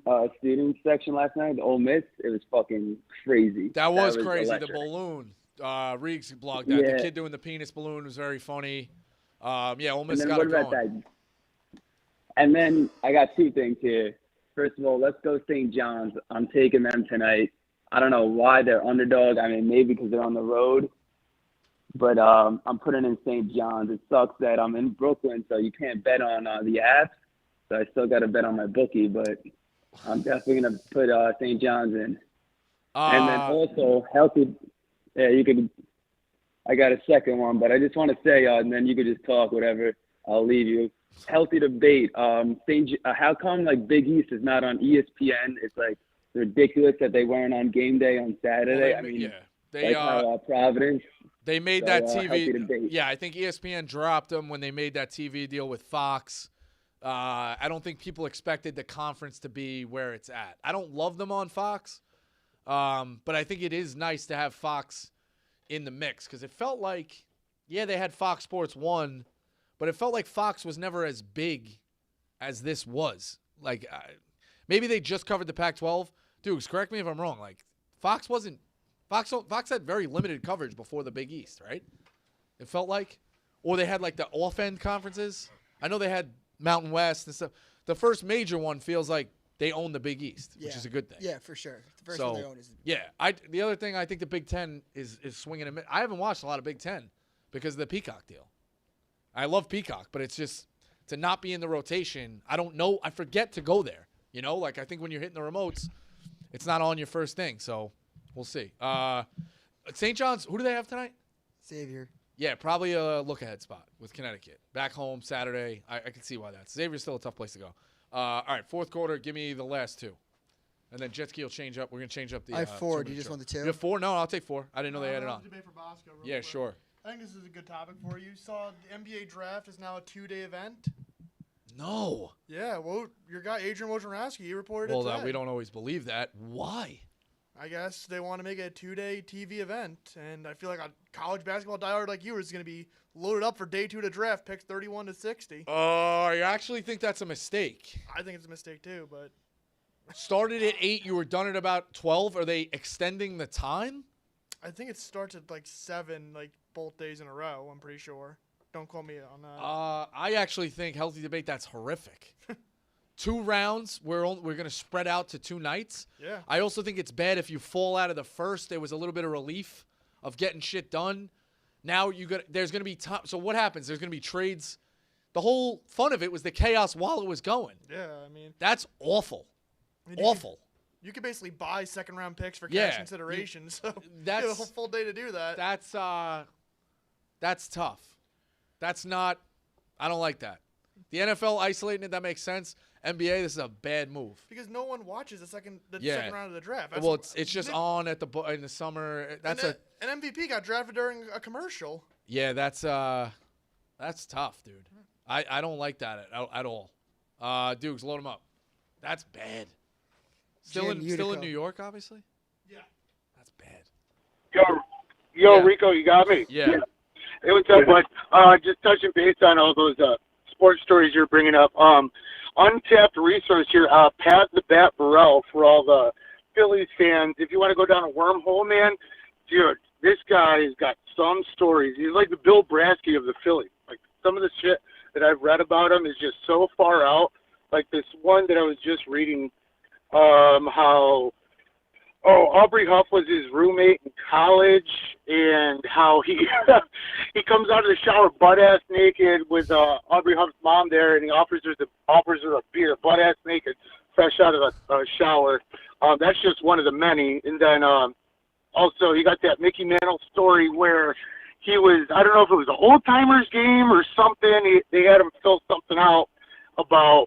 section last night, the Ole Miss, it was fucking crazy. That was crazy. electric. The balloon. Reeks blogged that. Yeah. The kid doing the penis balloon was very funny. Yeah, Ole And Miss then got what it about going. that? And then I got two things here. First of all, let's go St. John's. I'm taking them tonight. I don't know why they're underdog. I mean, maybe because they're on the road. But I'm putting in St. John's. It sucks that I'm in Brooklyn, so you can't bet on the apps. So I still got to bet on my bookie, but I'm definitely going to put St. John's in. And then also, healthy. Yeah, you could. I got a second one, but I just want to say, and then you could just talk, whatever. I'll leave you. Healthy debate. How come like Big East is not on ESPN? It's like ridiculous that they weren't on game day on Saturday. Well, I mean, they how Providence. They made So, that healthy TV. debate. Yeah, I think ESPN dropped them when they made that TV deal with Fox. I don't think people expected the conference to be where it's at. I don't love them on Fox, but I think it is nice to have Fox in the mix because it felt like, yeah, they had Fox Sports 1, but it felt like Fox was never as big as this was. Like, maybe they just covered the Pac-12. Dukes, correct me if I'm wrong. Like, Fox had very limited coverage before the Big East, right? It felt like. Or they had, like, the off-end conferences. I know they had Mountain West and stuff. The first major one feels like they own the Big East, which is a good thing. Yeah, for sure. The first one they own is. Yeah, the other thing I think the Big Ten is swinging a. I haven't watched a lot of Big Ten because of the Peacock deal. I love Peacock, but it's just to not be in the rotation. I don't know. I forget to go there. You know, like I think when you're hitting the remotes, it's not on your first thing. So we'll see. St. John's. Who do they have tonight? Xavier. Yeah, probably a look-ahead spot with Connecticut. Back home Saturday. I can see why that's. Xavier's still a tough place to go. All right, fourth quarter. Give me the last two. And then jet ski will change up. We're going to change up the I have 4. 2 Do you minute just show. want the 2? You have 4? No, I'll take 4. I didn't know they had it on. Debate for Bosco real Yeah, quick. sure. I think this is a good topic for you. Saw the NBA draft is now a 2-day event. No. Yeah, well, your guy Adrian Wojnarowski, he reported it Well, today. we don't always believe that. Why? I guess they want to make it a 2-day TV event, and I feel like a college basketball diehard like you is going to be loaded up for day 2 to draft, picks 31 to 60. I actually think that's a mistake. I think it's a mistake too, but Started at 8, you were done at about 12. Are they extending the time? I think it starts at like 7, like both days in a row. I'm pretty sure. Don't quote me on that. I actually think healthy debate. That's horrific. 2 rounds. We're going to spread out to 2 nights. Yeah. I also think it's bad if you fall out of the first. There was a little bit of relief of getting shit done. Now there's going to be time. So what happens? There's going to be trades. The whole fun of it was the chaos while it was going. Yeah, I mean, That's awful. I mean, Awful. You could basically buy second-round picks for Yeah, cash consideration, so that's- you have a whole full day to do that. That's tough. That's not. I don't like that. The NFL isolating it, that makes sense. NBA, this is a bad move. Because no one watches the second round of the draft. Well, it's just on at in the summer. That's an MVP got drafted during a commercial. Yeah, that's tough, dude. I don't like that at all. Dukes, load them up. That's bad. Still in New York, obviously. Yeah. That's bad. Yo, Rico, you got me? Yeah. Hey, what's up, bud? Just touching base on all those sports stories you're bringing up. Untapped resource here, Pat the Bat Burrell for all the Phillies fans. If you want to go down a wormhole, man, dude, this guy has got some stories. He's like the Bill Brasky of the Phillies. Like, some of the shit that I've read about him is just so far out. Like this one that I was just reading, how Aubrey Huff was his roommate in college, and how he he comes out of the shower butt ass naked with Aubrey Huff's mom there, and he offers her a beer, butt ass naked, fresh out of a shower. That's just one of the many. And then also you got that Mickey Mantle story where he was, I don't know if it was an old timers game or something. They had him fill something out about,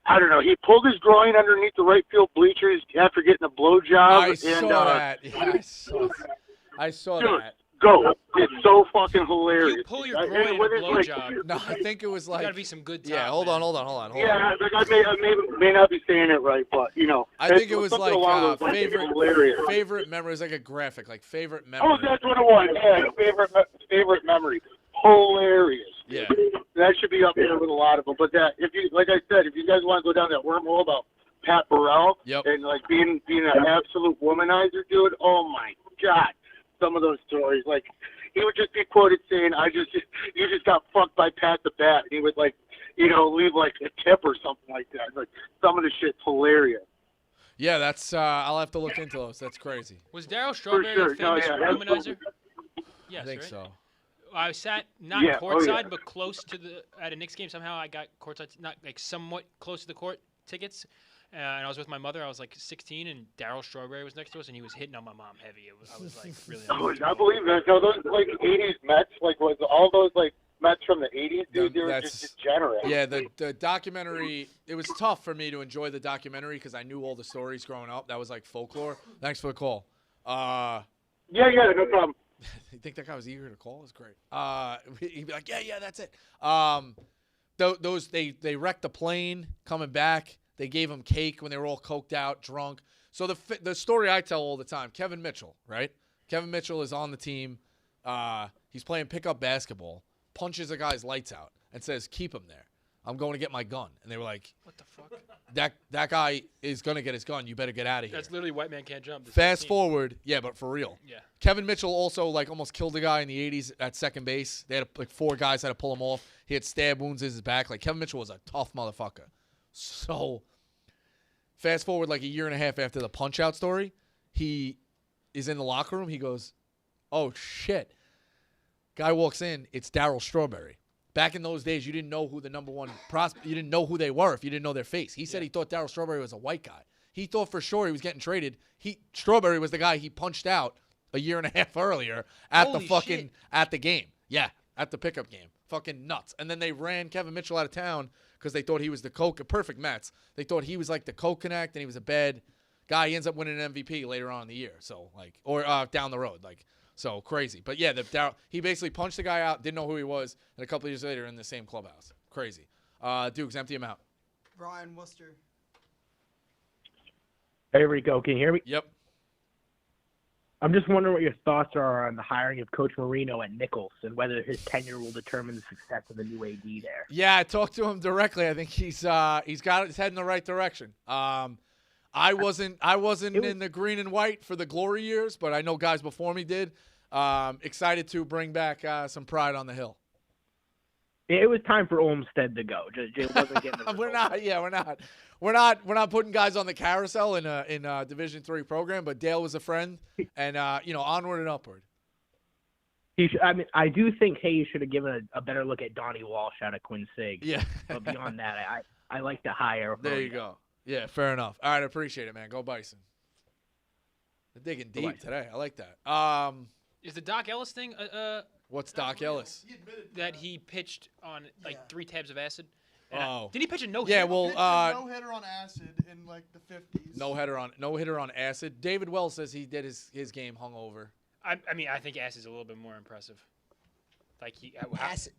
I don't know. He pulled his groin underneath the right field bleachers after getting a blowjob. I saw that. Yeah, I saw dude, that. Go. It's so fucking hilarious. You pull your groin in a blowjob. No, I think it was like. Gotta be some good time. Yeah, hold on. Yeah, like I may not be saying it right, but you know. I think it was like hilarious. favorite memory. It was like a graphic, like favorite memory. Oh, that's what it was. Yeah, favorite memory. Hilarious. Yeah. That should be up there with a lot of them. But that, if you, like I said, if you guys want to go down that wormhole about Pat Burrell and like being an absolute womanizer, dude, oh my God, some of those stories, like he would just be quoted saying, "You just got fucked by Pat the Bat," and he would like, leave like a tip or something like that. Like some of the shit's hilarious. Yeah, that's. I'll have to look into those. That's crazy. Was Darryl Strawberry a famous womanizer? Yes, I think right? so. I sat not courtside, but close to at a Knicks game. Somehow I got courtside, not like somewhat close to the court tickets. And I was with my mother. I was like 16, and Darryl Strawberry was next to us, and he was hitting on my mom heavy. I was like really. I believe that. No, those like '80s Mets, like was all those like Mets from the '80s, dude. They were just degenerate. Yeah, the documentary. It was tough for me to enjoy the documentary because I knew all the stories growing up. That was like folklore. Thanks for the call. Yeah, no problem. You think that guy was eager to call? It's great. He'd be like, yeah, that's it. Those they wrecked the plane coming back. They gave him cake when they were all coked out, drunk. So the story I tell all the time, Kevin Mitchell, right? Kevin Mitchell is on the team. He's playing pickup basketball, punches a guy's lights out, and says, "Keep him there. I'm going to get my gun." And they were like, "What the fuck? That guy is going to get his gun. You better get out of here." That's literally white man can't jump. Fast forward, yeah, but for real. Yeah. Kevin Mitchell also like almost killed a guy in the 80s at second base. They had like 4 guys had to pull him off. He had stab wounds in his back. Like Kevin Mitchell was a tough motherfucker. So fast forward like a year and a half after the Punch-Out story, he is in the locker room. He goes, "Oh shit!" Guy walks in. It's Darryl Strawberry. Back in those days, you didn't know who the number one prospect. You didn't know who they were if you didn't know their face. He said he thought Darryl Strawberry was a white guy. He thought for sure he was getting traded. Strawberry was the guy he punched out a year and a half earlier at at the game. Yeah, at the pickup game. Fucking nuts. And then they ran Kevin Mitchell out of town because they thought he was the perfect Mets. They thought he was like the co-connect and he was a bad guy. He ends up winning an MVP later on in the year. So or down the road. So crazy. But yeah, he basically punched the guy out, didn't know who he was, and a couple years later in the same clubhouse. Crazy. Dukes, empty him out. Brian Worcester. Hey, Rico, can you hear me? Yep. I'm just wondering what your thoughts are on the hiring of Coach Marino at Nichols and whether his tenure will determine the success of the new AD there. Yeah, I talked to him directly. I think he's got his head in the right direction. I wasn't in the green and white for the glory years, but I know guys before me did. Excited to bring back some pride on the hill. It was time for Olmstead to go. Just wasn't getting the We're not putting guys on the carousel in a Division III program, but Dale was a friend, and onward and upward. I do think Hayes should have given a better look at Donnie Walsh out of Quincy. Yeah. But beyond that, I like to hire. There you go. Yeah, fair enough. All right, I appreciate it, man. Go Bison. They're digging deep today. I like that. Is the Doc Ellis thing? What's Doc Ellis? That he pitched on like 3 tabs of acid. Oh. Did he pitch a no-hitter? Yeah, well, no hitter on acid in like the 50s. no hitter on acid. David Wells says he did his game hungover. I mean, I think acid's a little bit more impressive. Like Acid.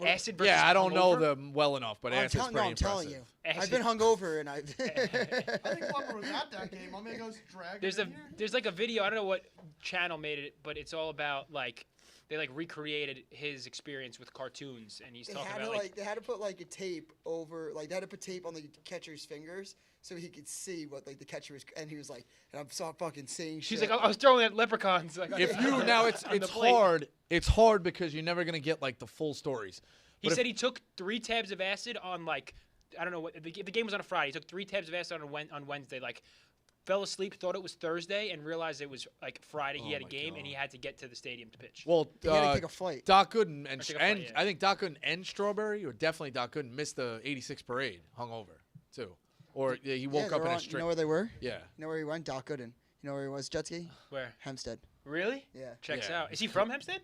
Acid versus Yeah, I don't know hungover? them well enough, but acid's pretty I'm impressive. telling you. I've been hungover and I've. I think Plummer was at that game. I'm gonna go drag. There's like a video. I don't know what channel made it, but it's all about like they like recreated his experience with cartoons, and he's talking about like they had to put like a tape over, like they had to put tape on the catcher's fingers so he could see what like the catcher was, and he was like, and I'm so fucking seeing shit. she's like, I was throwing at leprechauns. Like, If you now, it's hard. It's hard because you're never gonna get like the full stories. He said he took 3 tabs of acid on like I don't know what the game was on a Friday. He took 3 tabs of acid on Wednesday. Like fell asleep, thought it was Thursday, and realized it was like Friday. He had a game and he had to get to the stadium to pitch. Well, he had to take a flight. Doc Gooden and take a flight, yeah. I think Doc Gooden and Strawberry, or definitely Doc Gooden, missed the '86 parade hungover too, or he woke up in a You know where they were? Yeah. You know where he went? Doc Gooden. You know where he was? Jet ski? Where? Hempstead. Really? Yeah. Checks out. Is he from Hempstead?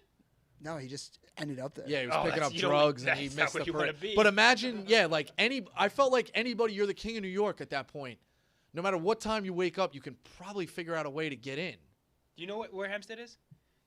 No, he just ended up there. Yeah, he was picking up drugs and he missed the parade. parade. But imagine, like I felt like anybody, you're the king of New York at that point. No matter what time you wake up, you can probably figure out a way to get in. Do you know where Hempstead is?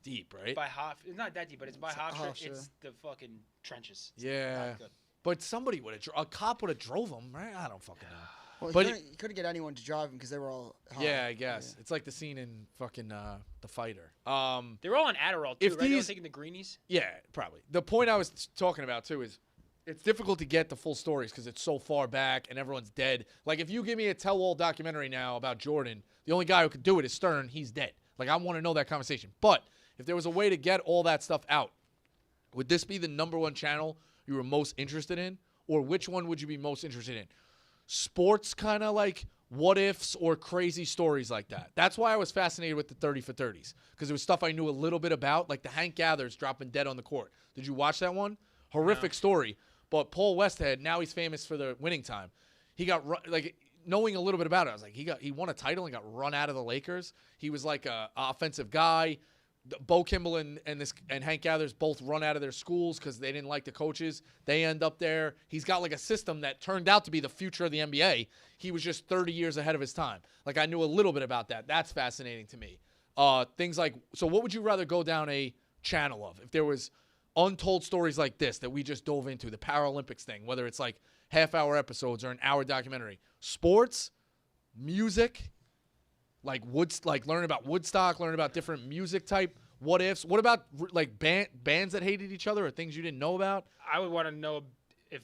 Deep, right? By Hof. It's not that deep, but it's by Hofstra. Hofstra. It's the fucking trenches. It's Yeah. not good. But somebody would have, a cop would have drove him, right? I don't fucking know. Well, But he couldn't get anyone to drive him because they were all high. yeah, I guess. It's like the scene in fucking The Fighter. They're all on Adderall, too, if right? They were these- taking the greenies? Yeah, probably. The point I was talking about, too, is it's difficult to get the full stories because it's so far back and everyone's dead. Like, if you give me a tell-all documentary now about Jordan, the only guy who could do it is Stern. He's dead. Like, I want to know that conversation. But if there was a way to get all that stuff out, would this be the #1 channel you were most interested in? Or which one would you be most interested in? Sports kind of like what-ifs or crazy stories like that. That's why I was fascinated with the 30 for 30s, because it was stuff I knew a little bit about, like the Hank Gathers dropping dead on the court. Did you watch that one? Horrific story. But Paul Westhead, now he's famous for the winning time. He got like knowing a little bit about it, I was like, he won a title and got run out of the Lakers. He was like a offensive guy. Bo Kimball and Hank Gathers both run out of their schools because they didn't like the coaches. They end up there. He's got like a system that turned out to be the future of the NBA. He was just 30 years ahead of his time. Like I knew a little bit about that. That's fascinating to me. Things like, so what would you rather go down a channel of? If there was untold stories like this that we just dove into, the Paralympics thing, whether it's like half-hour episodes or an hour documentary, sports, music, like learn about Woodstock, learn about different music type, what ifs. What about like bands that hated each other or things you didn't know about? I would want to know if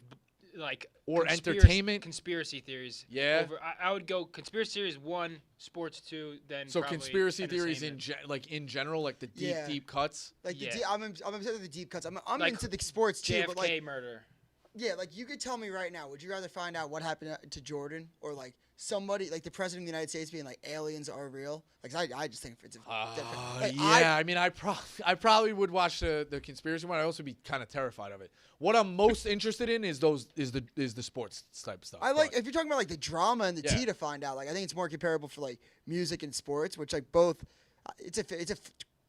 like or entertainment conspiracy theories. Yeah, I would go conspiracy theories 1, sports 2, then so probably conspiracy theories in general, like the deep cuts. Like yeah. I'm obsessed with the deep cuts. I'm like into the sports too, JFK but like murder. Yeah, like you could tell me right now, would you rather find out what happened to Jordan or like somebody like the president of the United States being like aliens are real? Like I just think it's different. Like, I mean, I probably would watch the conspiracy one. I'd also be kind of terrified of it. What I'm most interested in is the sports type stuff. I like if you're talking about like the drama and the tea to find out. Like I think it's more comparable for like music and sports, which like both. It's a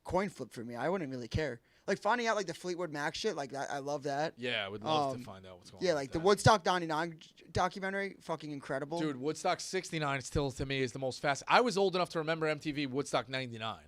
coin flip for me. I wouldn't really care. Like finding out like the Fleetwood Mac shit, like that, I love that. Yeah, I would love to find out what's going on. Yeah, like the Woodstock '99 documentary, fucking incredible. Dude, Woodstock '69 still to me is the most fast. I was old enough to remember MTV Woodstock '99,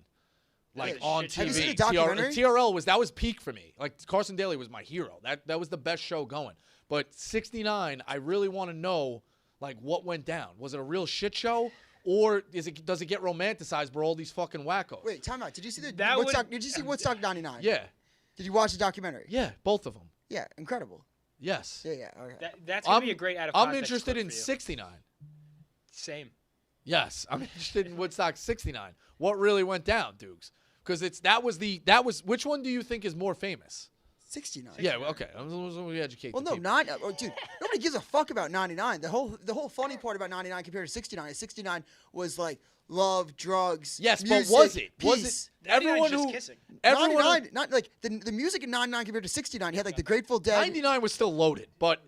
like on TV. Have you seen the documentary? TRL that was peak for me. Like Carson Daly was my hero. That was the best show going. But '69, I really want to know like what went down. Was it a real shit show? Or does it get romanticized by all these fucking wackos? Wait, time out. Did you see Woodstock? Did you see Woodstock '99? Yeah. Did you watch the documentary? Yeah, both of them. Yeah, incredible. Yes. Yeah. Okay. That's gonna be a great out of context I'm interested clip in for you. '69. Same. Yes, I'm interested in Woodstock '69. What really went down, Dukes? Because that was which one do you think is more famous? 69. Yeah, well, okay. We educate. Well, the no, people. dude, nobody gives a fuck about 99. The whole funny part about 99 compared to 69 is 69 was like love, drugs, Yes, music, but was it? Peace. Was it? Everyone just who kissing. everyone 99, not like the music in 99 compared to 69. You had like the Grateful Dead. 99 was still loaded, but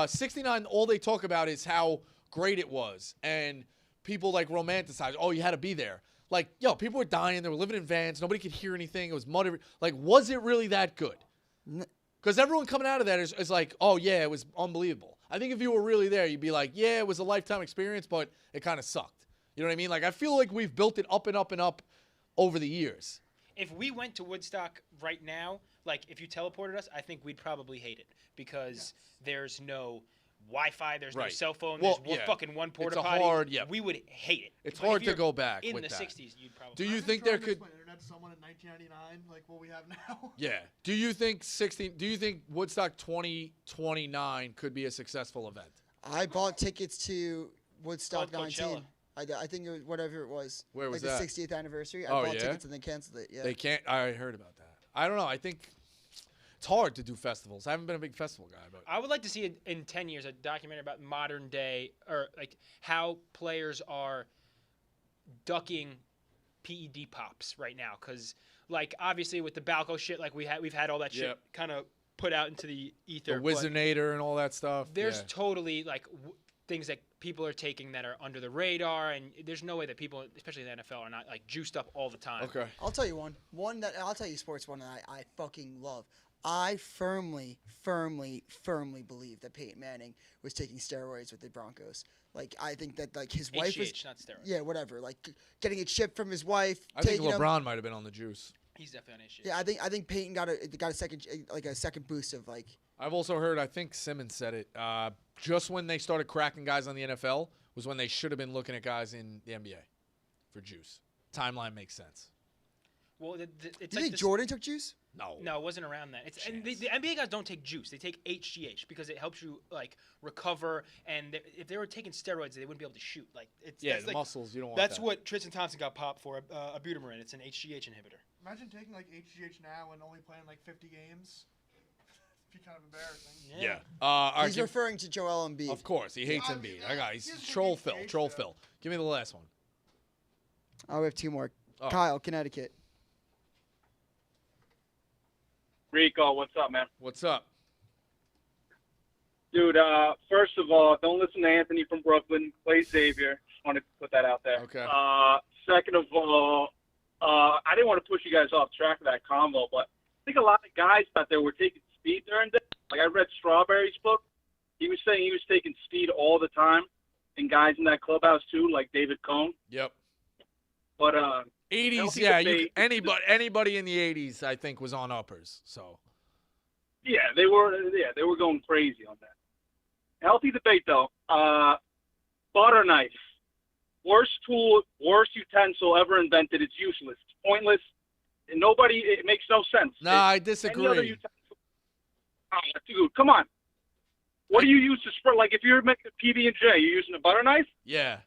69, all they talk about is how great it was, and people like romanticize. Oh, you had to be there. Like, yo, people were dying. They were living in vans. Nobody could hear anything. It was mud. Like, was it really that good? Because everyone coming out of that is like, oh, yeah, it was unbelievable. I think if you were really there, you'd be like, yeah, it was a lifetime experience, but it kind of sucked. You know what I mean? Like, I feel like we've built it up and up and up over the years. If we went to Woodstock right now, like if you teleported us, I think we'd probably hate it because there's no Wi-Fi, there's no cell phone, there's fucking one porta potty. We would hate it. It's But hard if to you're go back in with the that. 60s. You'd probably. Do you think there could? Internet to someone in 1999, like what we have now. Yeah. Do you think Do you think Woodstock 2029 could be a successful event? I bought tickets to Woodstock Called 19. Coachella. I think it was whatever it was. Where was like that? the 60th anniversary. I Oh, bought yeah? tickets and they canceled it. Yeah. They can't. I heard about that. I don't know. I think it's hard to do festivals. I haven't been a big festival guy, but I would like to see in 10 years a documentary about modern day or like how players are ducking PED pops right now, because like obviously with the Balco shit, like we've had all that shit kind of put out into the ether. the Wizinator and all that stuff. There's totally like things that people are taking that are under the radar, and there's no way that people, especially in the NFL, are not like juiced up all the time. Okay. I'll tell you one that I'll tell you sports one that I fucking love. I firmly believe that Peyton Manning was taking steroids with the Broncos. Like I think that like his wife was not steroids. Yeah, whatever. Like getting a chip from his wife. I think LeBron might have been on the juice. He's definitely on his shit. Yeah, I think Peyton got a second boost of like. I've also heard, I think Simmons said it, just when they started cracking guys on the NFL was when they should have been looking at guys in the NBA for juice. Timeline makes sense. Well, it's Do you like think Jordan took juice? No, it wasn't around that. And the NBA guys don't take juice; they take HGH because it helps you like recover. And if they were taking steroids, they wouldn't be able to shoot. Like that's the muscles. You don't want That's that. what Tristan Thompson got popped for. A butamarin. It's an HGH inhibitor. Imagine taking like HGH now and only playing like 50 games. It'd be kind of embarrassing. Yeah. He's referring to Joel Embiid. Of course, he hates Embiid. He's troll Phil. Give me the last one. Oh, we have two more. Oh. Kyle, Connecticut. Rico, what's up, man? What's up? Dude, first of all, don't listen to Anthony from Brooklyn. Play Xavier. Just wanted to put that out there. Okay. Second of all, I didn't want to push you guys off track of that convo, but I think a lot of guys thought they were taking speed during this. Like, I read Strawberry's book. He was saying he was taking speed all the time, and guys in that clubhouse, too, like David Cohn. Yep. But 80s, yeah. Anybody in the 80s, I think, was on uppers. So. Yeah, they were going crazy on that. Healthy debate though. Butter knife, worst tool, worst utensil ever invented. It's useless. It's pointless. And it makes no sense. No, I disagree. Any other utensil, dude, come on. What do you use to spread? Like if you're making a PB&J, you're using a butter knife? Yeah.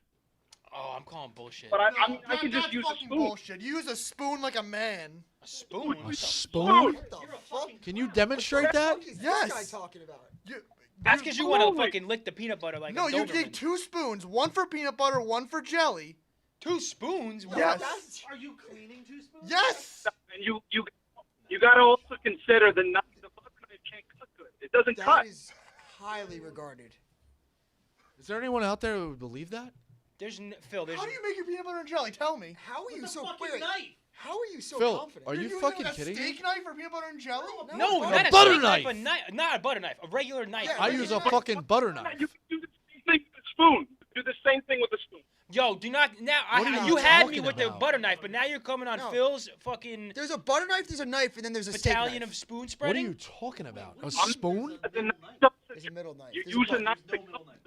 Oh, I'm calling bullshit. But I can just use a spoon. Bullshit. You use a spoon like a man. A spoon? A spoon? Can you demonstrate that? Yes. Guy talking about? That's because you want to fucking lick the peanut butter like No, a you Doberman. take 2 spoons. One for peanut butter, one for jelly. 2 spoons? Yes. Are you cleaning 2 spoons? Yes. And you got to also consider the knife. The butter knife can't cut good. It doesn't cut. That is highly regarded. Is there anyone out there who would believe that? Phil, How do you make your peanut butter and jelly? Tell me. How are you so fucking knife? How are you so Phil, confident? are you using fucking a kidding me? steak knife for peanut butter and jelly? No, A not a butter steak knife. Not a butter knife. A regular knife. I use a fucking butter knife. You can do the same thing with a spoon. Do the same thing with a spoon. Yo, do not now. What are You you had me talking with the about? butter knife, but now you're coming on No. Phil's fucking There's a butter knife, there's a knife, and then there's a battalion steak knife. of spoon What are spreading. you talking about? A spoon? There's a middle knife. You There's a use a butter- knife.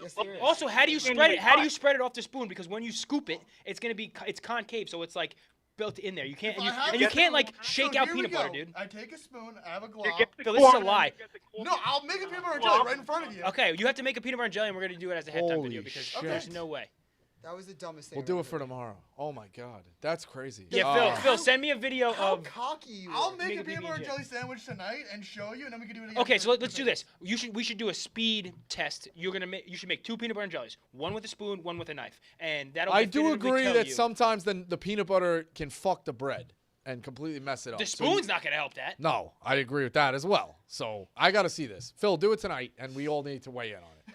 Yes, there is. Also, how do you spread it? How do you spread it off the spoon? Because when you scoop it, it's concave, so it's like built in there. You can't and you can't like shake out peanut butter, dude. I take a spoon, I have a glove. Phil, this is a lie. No, I'll make a peanut butter and jelly right in front of you. Okay, you have to make a peanut butter and jelly, and we're gonna do it as a halftime Holy video because shit. there's no way. That was the dumbest thing. We'll do it for tomorrow. Oh my God, that's crazy. Yeah, Phil, send me a video How of. cocky you I'll make a peanut butter and jelly sandwich tonight and show you, and then we can do it again. Okay, so let's do this. We should do a speed test. You should make 2 peanut butter and jellies, one with a spoon, one with a knife, and that'll. I do definitively agree tell that you. sometimes the peanut butter can fuck the bread and completely mess it up. The So spoon's not gonna help that. No, I agree with that as well. So I got to see this. Phil, do it tonight, and we all need to weigh in on it.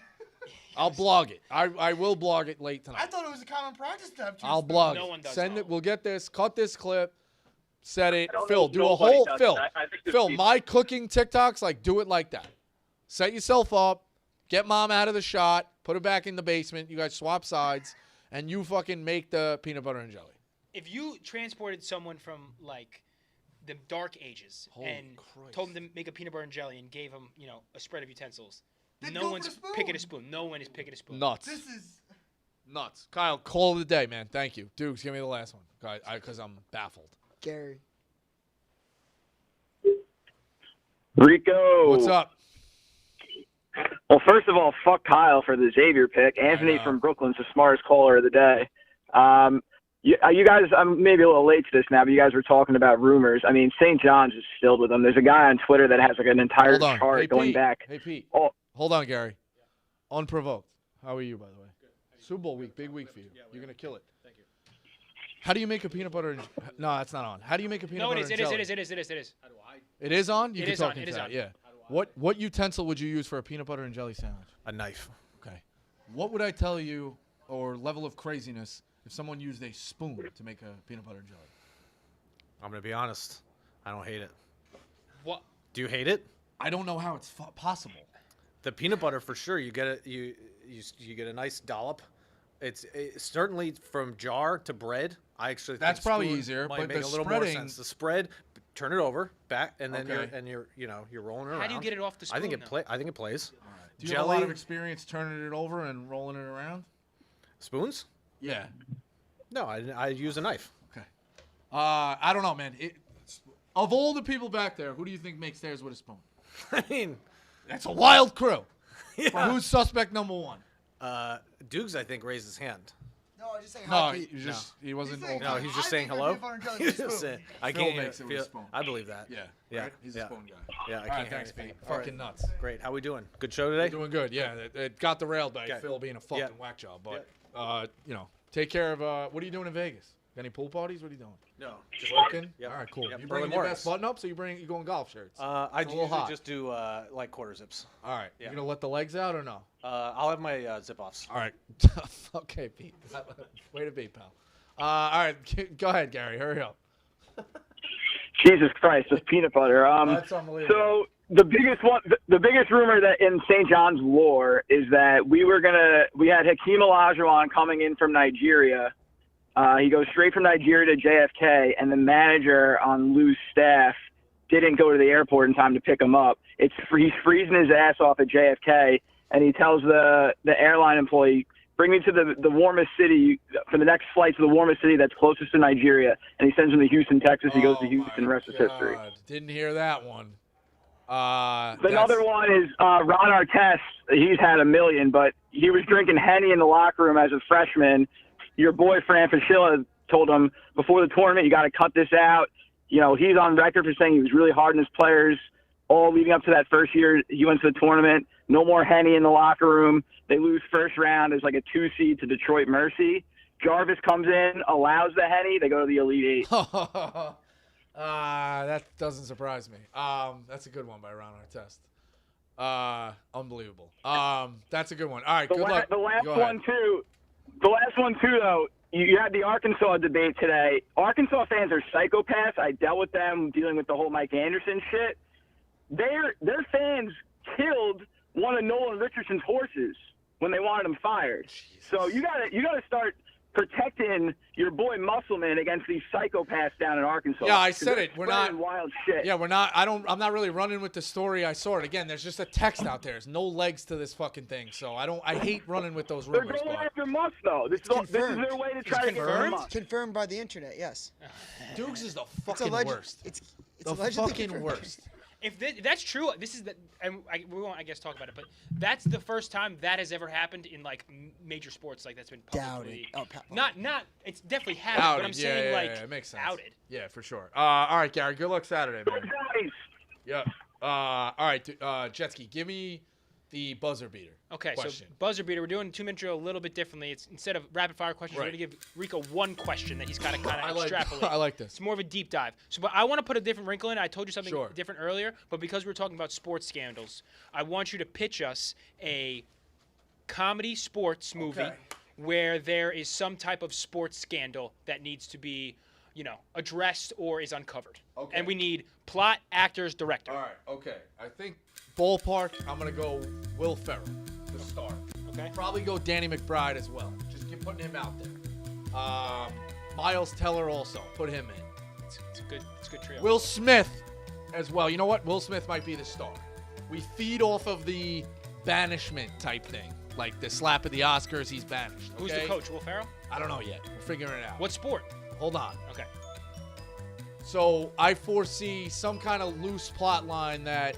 I'll blog it. I will blog it late tonight. I thought it was a common practice to have 2 I'll spoons. blog No it. one does. Send it. We'll get this. Cut this clip. Set it. I don't know Phil, if do a nobody whole does Phil. that. I think there's Phil, people- my cooking TikToks, like, do it like that. Set yourself up. Get mom out of the shot. Put her back in the basement. You guys swap sides, and you fucking make the peanut butter and jelly. If you transported someone from like the dark ages Holy and Christ. told them to make a peanut butter and jelly and gave them, a spread of utensils, They'd no go for one's the spoon. picking a spoon. No one is picking a spoon. Nuts. This is. Nuts. Kyle, call of the day, man. Thank you. Dukes, give me the last one. Because I'm baffled. Gary. Rico. What's up? Well, first of all, fuck Kyle for the Xavier pick. Anthony from Brooklyn's the smartest caller of the day. You guys, I'm maybe a little late to this now, but you guys were talking about rumors. I mean, St. John's is filled with them. There's a guy on Twitter that has like an entire Hold on. chart Hey, going Pete. back. Hey, Pete. Oh, Hold on, Gary. Unprovoked. How are you, by the way? Super Bowl week. Big week for you. You're going to kill it. Thank you. How do you make a peanut butter and... No, that's not on. How do you make a peanut No, butter it is. and It is. jelly? It is. It is. It is. It is. It is on? You It can is talk on, it into is that, on. yeah. What utensil would you use for a peanut butter and jelly sandwich? A knife. Okay. What would I tell you, or level of craziness, if someone used a spoon to make a peanut butter and jelly? I'm gonna be honest. I don't hate it. What? Do you hate it? I don't know how it's possible. The peanut butter for sure. You get it. You get a nice dollop. It's certainly from jar to bread. I actually That's think probably spoon easier, might but make the a little spreading- more sense. The spread, turn it over back, and then Okay. you're rolling it around. How do you get it off the I think spoon, I think it plays. Do you have a lot of experience turning it over and rolling it around? Spoons? Yeah. No, I use a knife. Okay. I don't know, man. Of all the people back there, who do you think makes theirs with a spoon? I mean, that's a wild crew. Yeah. But who's suspect number one? Dukes, I think, raised his hand. No, I was just saying No, hi, Pete. he wasn't. No, he's just saying hello. He's just saying, I Phil can't makes it with a spoon. I believe that. Yeah. Yeah. Right? He's a yeah. spoon guy. Yeah. I All can't right, hear thanks, anything. Pete. All Fucking right. nuts. Great. How we doing? Good show today. Doing good. Yeah. It got derailed by Okay. Phil being a fucking Yeah. whack job, but take care of. What are you doing in Vegas? Got any pool parties? What are you doing? No, just working. Yep. All right, cool. Yep. You bringing Early your mornings. best button ups, or you go in golf shirts? I It's a little usually hot. just do like quarter zips. All right. Yeah. You gonna let the legs out or no? I'll have my zip offs. All right. Okay, Pete. Way to be, pal. All right. Go ahead, Gary. Hurry up. Jesus Christ, this peanut butter. That's unbelievable. So the biggest rumor that in St. John's lore is that we had Hakeem Olajuwon coming in from Nigeria. He goes straight from Nigeria to JFK, and the manager on Lou's staff didn't go to the airport in time to pick him up. He's freezing his ass off at JFK, and he tells the airline employee, bring me to the warmest city for the next flight to the warmest city that's closest to Nigeria. And he sends him to Houston, Texas. He goes to Houston. Rest is history. Didn't hear that one. Another one is Ron Artest. He's had a million, but he was drinking Henny in the locker room as a freshman. Your boy Fran Fraschilla told him before the tournament, you got to cut this out. He's on record for saying he was really hard on his players all leading up to that first year he went to the tournament. No more Henny in the locker room. They lose first round as like a 2 seed to Detroit Mercy. Jarvis comes in, allows the Henny. They go to the Elite Eight. That doesn't surprise me. That's a good one by Ron Artest. Unbelievable. That's a good one. All right, good luck. The last Go ahead. one too, though, you had the Arkansas debate today. Arkansas fans are psychopaths. I dealt with them dealing with the whole Mike Anderson shit. Their fans killed one of Nolan Richardson's horses when they wanted him fired. So you gotta start protecting your boy Musselman against these psychopaths down in Arkansas. Yeah, I said it. We're not wild shit. Yeah, we're not. I'm not really running with the story. I saw it again. There's just a text out there. There's no legs to this fucking thing. So I hate running with those They're rumors. going But after Musk though. This is confirmed. their way to try to get rid of Musk. Confirmed by the internet. Yes. Dukes is the fucking alleged- worst. It's the allegedly fucking confirmed. worst. If that's true, this is and we won't, I guess, talk about it, but that's the first time that has ever happened in like major sports, like that's been publicly. Not. It's definitely happened, but I'm saying it makes sense. Outed. Yeah, for sure. All right, Gary. Good luck Saturday, man. Yeah. All right, jet ski. Give me the buzzer beater. Okay, question. So buzzer beater. We're doing 2-minute drill a little bit differently. It's instead of rapid fire questions, we're gonna give Rico one question that he's got to kind of extrapolate. I like this. It's more of a deep dive. So, but I want to put a different wrinkle in. I told you something different earlier, but because we're talking about sports scandals, I want you to pitch us a comedy sports movie where there is some type of sports scandal that needs to be, addressed or is uncovered. Okay. And we need plot, actors, director. All right. Okay. I think ballpark. I'm gonna go Will Ferrell, the star. Okay. Probably go Danny McBride as well. Just keep putting him out there. Miles Teller also. Put him in. It's a good trio. Will Smith as well. You know what? Will Smith might be the star. We feed off of the banishment type thing. Like the slap of the Oscars, he's banished. Who's the coach? Will Ferrell? I don't know yet. We're figuring it out. What sport? Hold on. Okay. So I foresee some kind of loose plot line that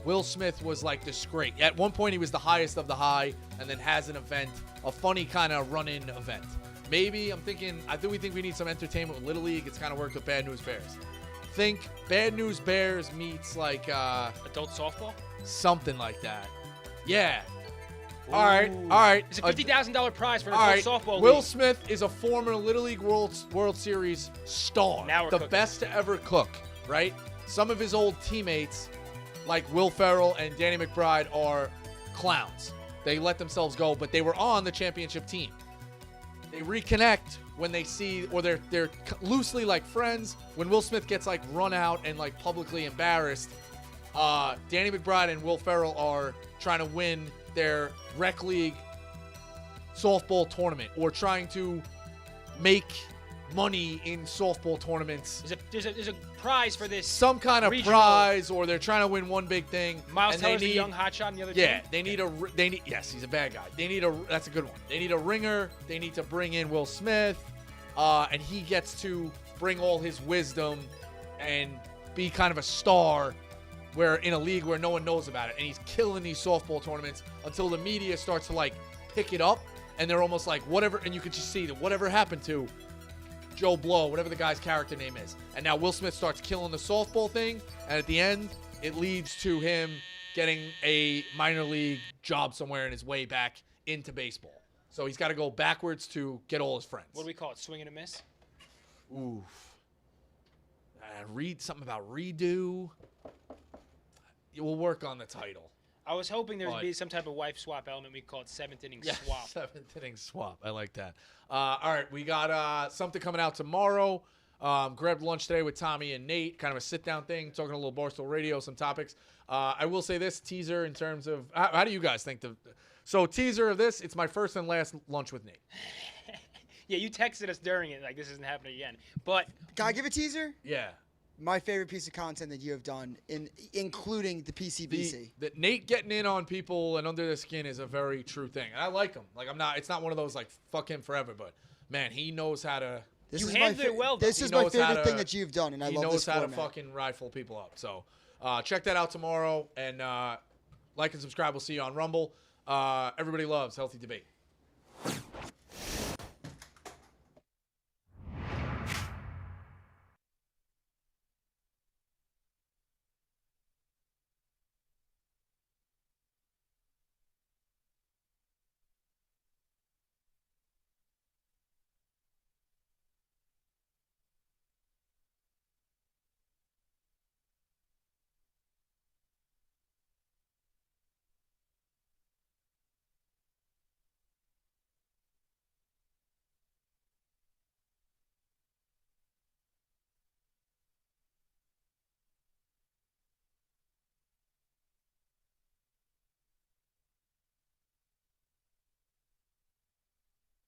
Will Smith was like discreet. At one point, he was the highest of the high, and then has an event, a funny kind of run-in event. Maybe we think we need some entertainment with Little League. It's kind of worked with Bad News Bears. Think Bad News Bears meets like adult softball, something like that. Yeah. All right. It's a $50,000 prize for an adult softball. Will Smith is a former Little League World Series star. Now we're the cooking. Best to ever cook, right? Some of his old teammates, like Will Ferrell and Danny McBride, are clowns. They let themselves go, but they were on the championship team. They reconnect when they see, or they're loosely like friends. When Will Smith gets like run out and like publicly embarrassed, Danny McBride and Will Ferrell are trying to win their rec league softball tournament, or trying to make money in softball tournaments. There's a prize for this. Some kind of regional prize, or they're trying to win one big thing. Miles Teller's the young hotshot in the other team. Yeah, yes, he's a bad guy. That's a good one. They need a ringer. They need to bring in Will Smith, and he gets to bring all his wisdom and be kind of a star. Where in a league where no one knows about it, and he's killing these softball tournaments until the media starts to like pick it up, and they're almost like whatever, and you can just see that whatever happened to Joe Blow, whatever the guy's character name is, and now Will Smith starts killing the softball thing, and at the end it leads to him getting a minor league job somewhere in his way back into baseball. So he's got to go backwards to get all his friends. What do we call it? Swing and a miss? Oof. Read something about redo. We'll work on the title. I was hoping there would be some type of wife swap element. We call it seventh inning swap. Seventh inning swap. I like that. All right, we got something coming out tomorrow. Grabbed lunch today with Tommy and Nate. Kind of a sit-down thing, talking a little Barstool Radio, some topics. I will say this, teaser in terms of, how do you guys think? So teaser of this, it's my first and last lunch with Nate. Yeah, you texted us during it, like this isn't happening again. But can I give a teaser? Yeah. My favorite piece of content that you have done, including the PCBC. That Nate getting in on people and under their skin is a very true thing. And I like him. Like, it's not one of those, like, fuck him forever. But, man, he knows how to. You handled it well, though. This is my favorite thing that you've done, and I love this format. He knows how to fucking rifle people up. So, check that out tomorrow. And like and subscribe. We'll see you on Rumble. Everybody loves Healthy Debate.